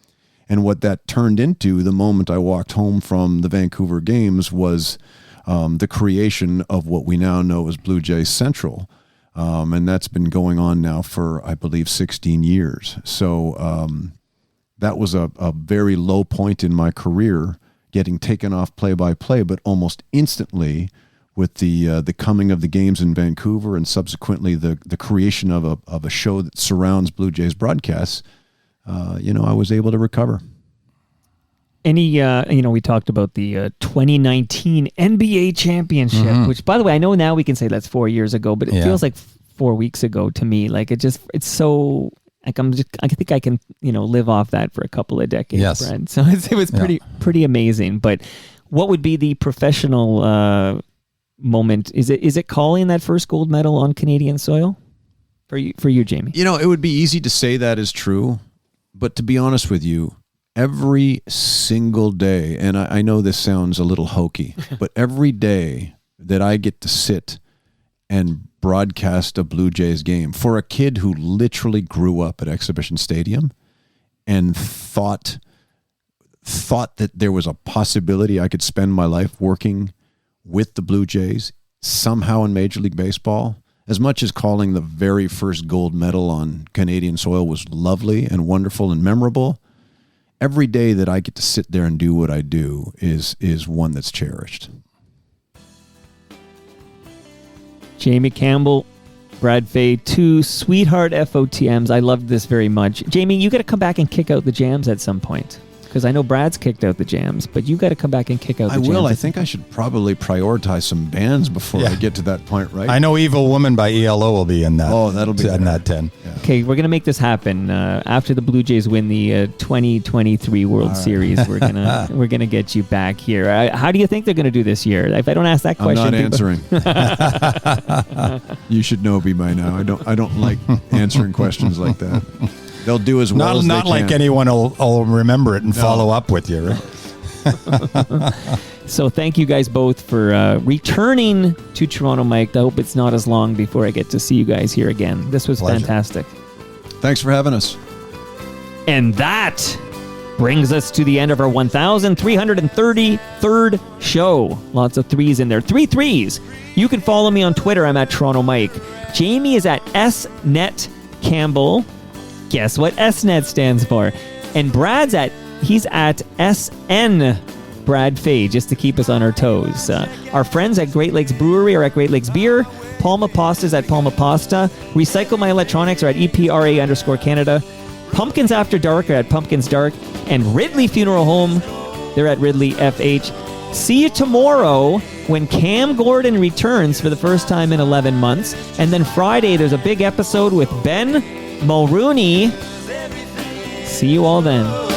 And what that turned into the moment I walked home from the Vancouver games was the creation of what we now know as Blue Jays Central. And that's been going on now for, I believe, 16 years. So that was a very low point in my career, getting taken off play-by-play, but almost instantly with the coming of the games in Vancouver and subsequently the creation of a show that surrounds Blue Jays broadcasts, I was able to recover. Any, we talked about the 2019 NBA championship, which, by the way, I know now we can say that's 4 years ago, but it feels like 4 weeks ago to me. Like it's so, like I think I can, live off that for a couple of decades, Brad. So it was pretty amazing. But what would be the professional moment? Is it calling that first gold medal on Canadian soil? for you, Jamie? You know, it would be easy to say that is true, but to be honest with you, every single day, and I know this sounds a little hokey, but every day that I get to sit and broadcast a Blue Jays game, for a kid who literally grew up at Exhibition Stadium and thought that there was a possibility I could spend my life working with the Blue Jays somehow in Major League Baseball, as much as calling the very first gold medal on Canadian soil was lovely and wonderful and memorable, every day that I get to sit there and do what I do is one that's cherished. Jamie Campbell, Brad Fay, 2 sweetheart FOTMs. I loved this very much. Jamie, you got to come back and kick out the jams at some point. Because I know Brad's kicked out the jams, but you got to come back and kick out the jams. I will. I think I should probably prioritize some bands before I get to that point, right? I know Evil Woman by ELO will be in that. Oh, that'll be in that 10. Yeah. Okay, we're going to make this happen. After the Blue Jays win the 2023 World Series, we're gonna get you back here. How do you think they're going to do this year? If I don't ask that question, I'm not answering. You should know me by now. I don't like answering questions like that. They'll do as well as they can. Not like anyone will remember it and follow up with you, right? So thank you guys both for returning to Toronto Mike. I hope it's not as long before I get to see you guis here again. This was fantastic. Thanks for having us. And that brings us to the end of our 1,333rd show. Lots of threes in there. 3 threes. You can follow me on Twitter. I'm at Toronto Mike. Jamie is at SNet Campbell. Guess what SNet stands for? And he's at SN Brad Fay, just to keep us on our toes. Our friends at Great Lakes Brewery are at Great Lakes Beer. Palma Pasta's at Palma Pasta. Recycle My Electronics are at EPRA_Canada. Pumpkins After Dark are at Pumpkins Dark. And Ridley Funeral Home, they're at Ridley FH. See you tomorrow when Cam Gordon returns for the first time in 11 months. And then Friday, there's a big episode with Ben Mulrooney. See you all then.